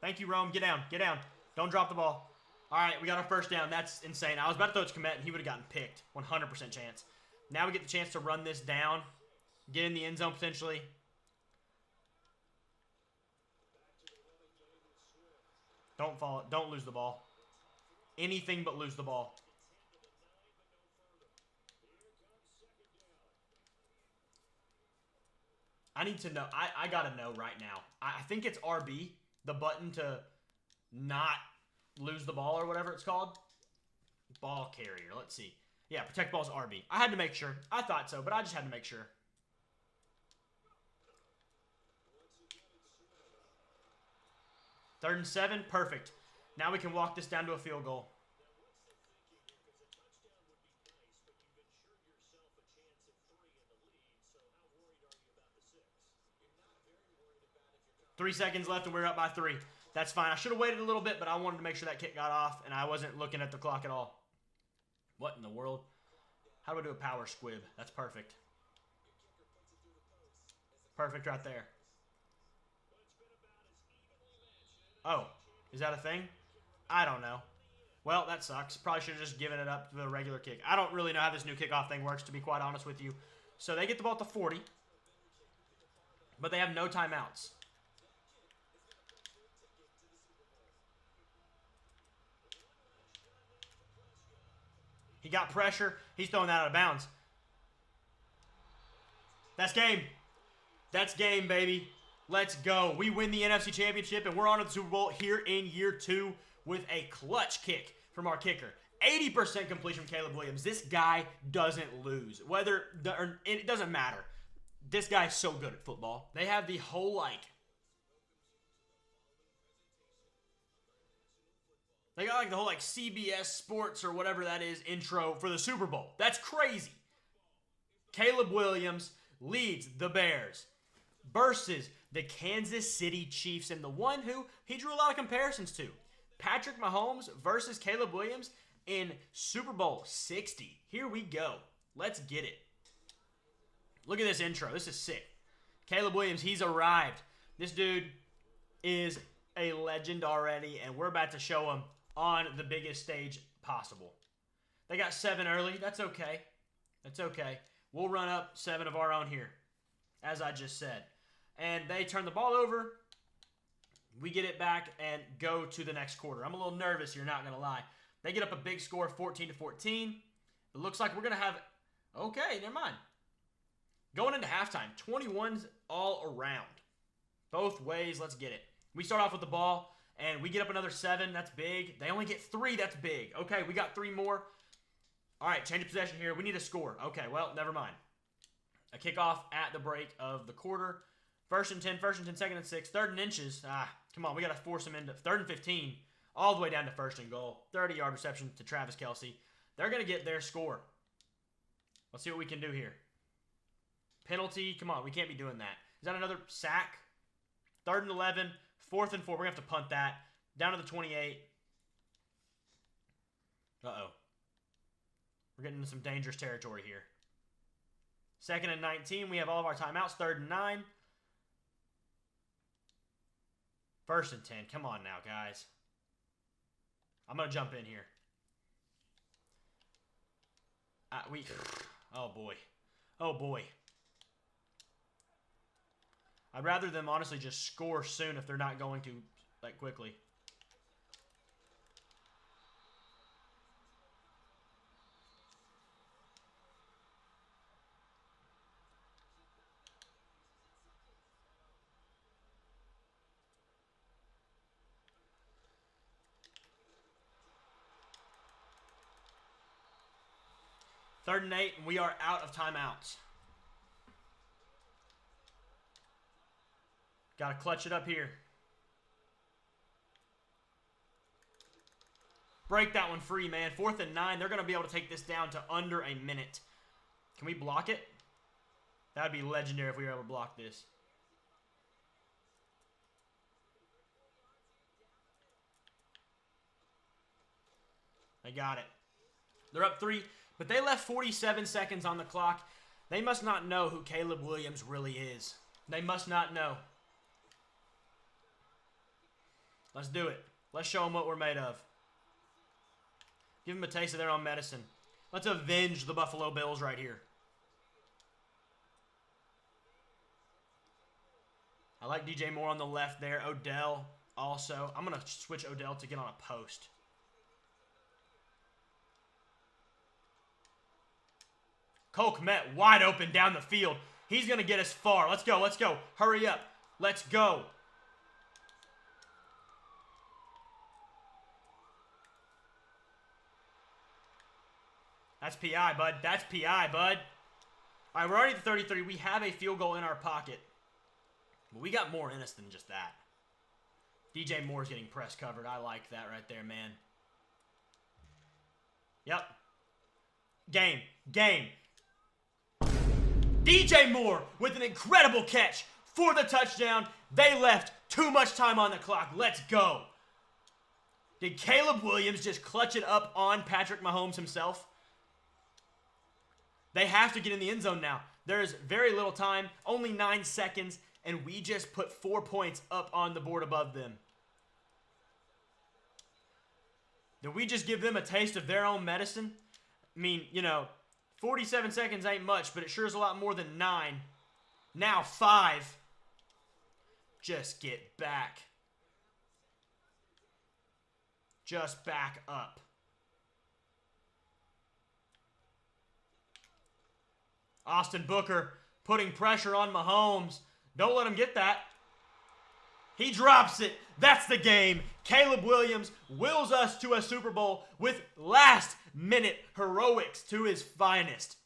Thank you, Rome. Get down. Get down. Don't drop the ball. All right, we got our first down. That's insane. I was about to throw it to Komet, and he would have gotten picked. 100% chance. Now we get the chance to run this down, get in the end zone potentially. Don't fall. Don't lose the ball. Anything but lose the ball. I need to know. I got to know right now. I think it's RB, the button to not lose the ball or whatever it's called. Ball carrier. Let's see. Yeah, protect ball's RB. I had to make sure. I thought so, but I just had to make sure. Third and 7. Perfect. Now we can walk this down to a field goal. Three seconds left, and we're up by 3. That's fine. I should have waited a little bit, but I wanted to make sure that kick got off, and I wasn't looking at the clock at all. What in the world? How do I do a power squib? That's perfect. Perfect right there. Oh, is that a thing? I don't know. Well, that sucks. Probably should have just given it up to the regular kick. I don't really know how this new kickoff thing works, to be quite honest with you. So they get the ball at the 40, but they have no timeouts. He got pressure. He's throwing that out of bounds. That's game. That's game, baby. Let's go. We win the NFC Championship, and we're on to the Super Bowl here in year 2 with a clutch kick from our kicker. 80% completion from Caleb Williams. This guy doesn't lose. It doesn't matter. This guy's so good at football. They have the whole, they got the whole CBS Sports or whatever that is intro for the Super Bowl. That's crazy. Caleb Williams leads the Bears versus the Kansas City Chiefs, and the one who he drew a lot of comparisons to. Patrick Mahomes versus Caleb Williams in Super Bowl 60. Here we go. Let's get it. Look at this intro. This is sick. Caleb Williams, he's arrived. This dude is a legend already, and we're about to show him on the biggest stage possible. They got 7 early. That's okay. That's okay. We'll run up 7 of our own here, as I just said. And they turn the ball over. We get it back and go to the next quarter. I'm a little nervous here, not going to lie. They get up a big score, 14-14. It looks like we're going to have... Okay, never mind. Going into halftime, 21s all around. Both ways, let's get it. We start off with the ball, and we get up another 7. That's big. They only get 3. That's big. Okay, we got 3 more. All right, change of possession here. We need a score. Okay, well, never mind. A kickoff at the break of the quarter. First and 10, second and 6, third and inches. Come on, we got to force them into third and 15, all the way down to first and goal. 30-yard reception to Travis Kelce. They're going to get their score. Let's see what we can do here. Penalty. Come on, we can't be doing that. Is that another sack? Third and 11, fourth and 4. We're going to have to punt that. Down to the 28. Uh-oh. We're getting into some dangerous territory here. Second and 19. We have all of our timeouts. Third and 9. First and 10. Come on now, guys. I'm going to jump in here. Oh, boy. Oh, boy. I'd rather them honestly just score soon if they're not going to, quickly. Third and 8, and we are out of timeouts. Got to clutch it up here. Break that one free, man. Fourth and 9. They're going to be able to take this down to under a minute. Can we block it? That would be legendary if we were able to block this. They got it. They're up 3. But they left 47 seconds on the clock. They must not know who Caleb Williams really is. They must not know. Let's do it. Let's show them what we're made of. Give them a taste of their own medicine. Let's avenge the Buffalo Bills right here. I like DJ Moore on the left there. Odell also. I'm going to switch Odell to get on a post. Cole Kmet wide open down the field. He's going to get us far. Let's go. Let's go. Hurry up. Let's go. That's PI, bud. That's PI, bud. All right, we're already at 33. We have a field goal in our pocket. But we got more in us than just that. DJ Moore's getting press covered. I like that right there, man. Yep. Game. Game. DJ Moore with an incredible catch for the touchdown. They left too much time on the clock. Let's go. Did Caleb Williams just clutch it up on Patrick Mahomes himself? They have to get in the end zone now. There is very little time, only 9 seconds, and we just put 4 points up on the board above them. Did we just give them a taste of their own medicine? I mean, you know, 47 seconds ain't much, but it sure is a lot more than 9. Now 5. Just get back. Just back up. Austin Booker putting pressure on Mahomes. Don't let him get that. He drops it. That's the game. Caleb Williams wills us to a Super Bowl with last-minute heroics to his finest.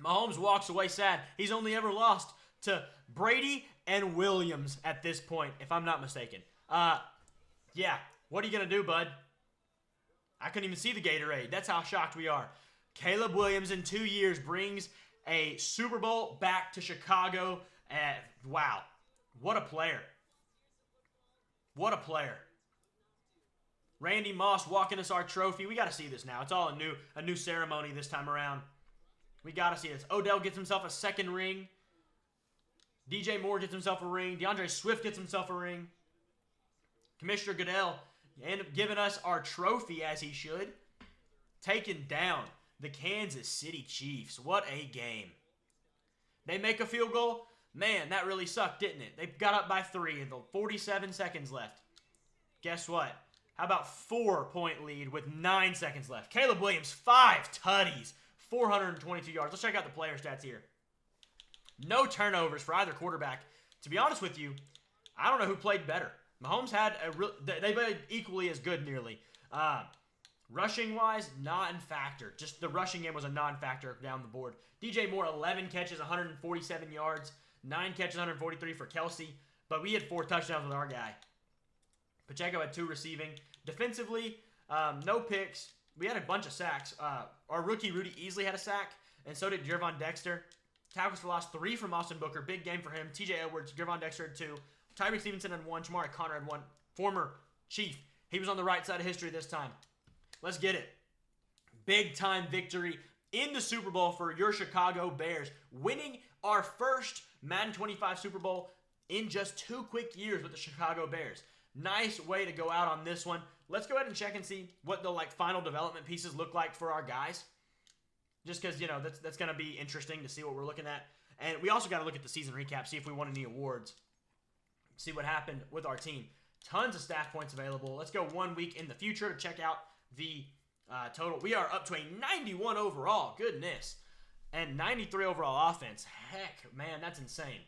Mahomes walks away sad. He's only ever lost to Brady and Williams at this point, if I'm not mistaken. Yeah. What are you going to do, bud? I couldn't even see the Gatorade. That's how shocked we are. Caleb Williams in 2 years brings a Super Bowl back to Chicago. Wow. What a player. What a player. Randy Moss walking us our trophy. We got to see this now. It's all a new ceremony this time around. We got to see this. Odell gets himself a second ring. DJ Moore gets himself a ring. DeAndre Swift gets himself a ring. Commissioner Goodell ended up giving us our trophy, as he should. Taking down the Kansas City Chiefs. What a game. They make a field goal. Man, that really sucked, didn't it? They got up by 3 and 47 seconds left. Guess what? How about 4-point lead with 9 seconds left? Caleb Williams, 5 tutties, 422 yards. Let's check out the player stats here. No turnovers for either quarterback. To be honest with you, I don't know who played better. Mahomes had they played equally as good nearly. Rushing-wise, non-factor. Just the rushing game was a non-factor down the board. DJ Moore, 11 catches, 147 yards. 9 catches, 143 for Kelsey. But we had 4 touchdowns with our guy. Pacheco had 2 receiving. Defensively, no picks. We had a bunch of sacks. Our rookie, Rudy, easily had a sack. And so did Gervon Dexter. Tackles for loss, 3 from Austin Booker. Big game for him. TJ Edwards, Gervon Dexter had 2. Tyreek Stevenson had 1. Shamari Connor had 1. Former Chief. He was on the right side of history this time. Let's get it. Big time victory in the Super Bowl for your Chicago Bears. Winning our first Madden 25 Super Bowl in just 2 quick years with the Chicago Bears. Nice way to go out on this one. Let's go ahead and check and see what the final development pieces look like for our guys. Just because, you know, that's going to be interesting to see what we're looking at. And we also got to look at the season recap, see if we won any awards. See what happened with our team. Tons of staff points available. Let's go 1 week in the future to check out the total. We are up to a 91 overall. Goodness. And 93 overall offense. Heck, man, that's insane.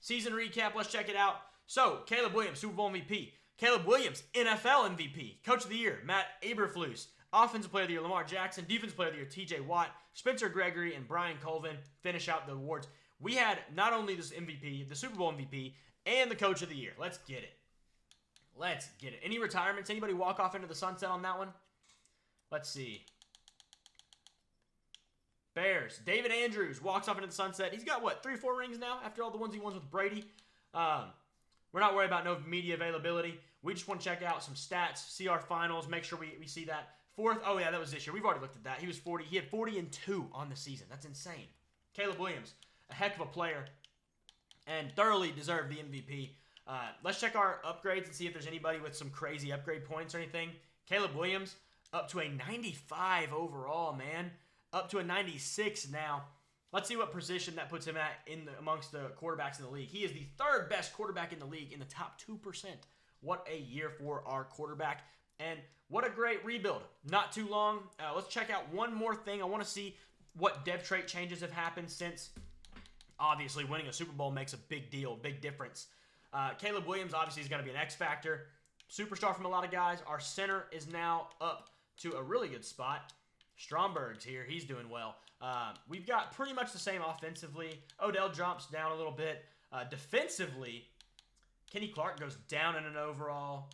Season recap, let's check it out. So, Caleb Williams, Super Bowl MVP. Caleb Williams, NFL MVP. Coach of the Year, Matt Eberflus. Offensive Player of the Year, Lamar Jackson. Defensive Player of the Year, TJ Watt. Spencer Gregory and Brian Colvin finish out the awards. We had not only this MVP, the Super Bowl MVP, and the Coach of the Year. Let's get it. Let's get it. Any retirements? Anybody walk off into the sunset on that one? Let's see. Bears. David Andrews walks off into the sunset. He's got, what, 3 or 4 rings now after all the ones he won with Brady? We're not worried about no media availability. We just want to check out some stats, see our finals, make sure we see that. 4th, oh yeah, that was this year. We've already looked at that. He was 40. He had 40-2 on the season. That's insane. Caleb Williams, a heck of a player, and thoroughly deserved the MVP. Let's check our upgrades and see if there's anybody with some crazy upgrade points or anything. Caleb Williams, up to a 95 overall, man. Up to a 96 now. Let's see what position that puts him at amongst the quarterbacks in the league. He is the third best quarterback in the league, in the top 2%. What a year for our quarterback. And what a great rebuild. Not too long. Let's check out one more thing. I want to see what dev trait changes have happened since, obviously, winning a Super Bowl makes a big deal, big difference. Caleb Williams, obviously, is going to be an X factor. Superstar from a lot of guys. Our center is now up to a really good spot. Stromberg's here. He's doing well. We've got pretty much the same offensively. Odell drops down a little bit. Defensively, Kenny Clark goes down in an overall.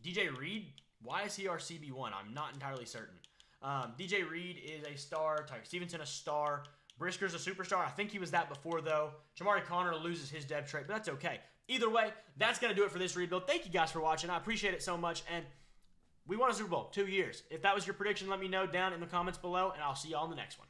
DJ Reed, why is he our CB1? I'm not entirely certain. DJ Reed is a star. Tyke Stevenson, a star. Brisker's a superstar. I think he was that before, though. Jamari Connor loses his dev trait, but that's okay. Either way, that's going to do it for this rebuild. Thank you guys for watching. I appreciate it so much, and we won a Super Bowl 2 years. If that was your prediction, let me know down in the comments below, and I'll see y'all in the next one.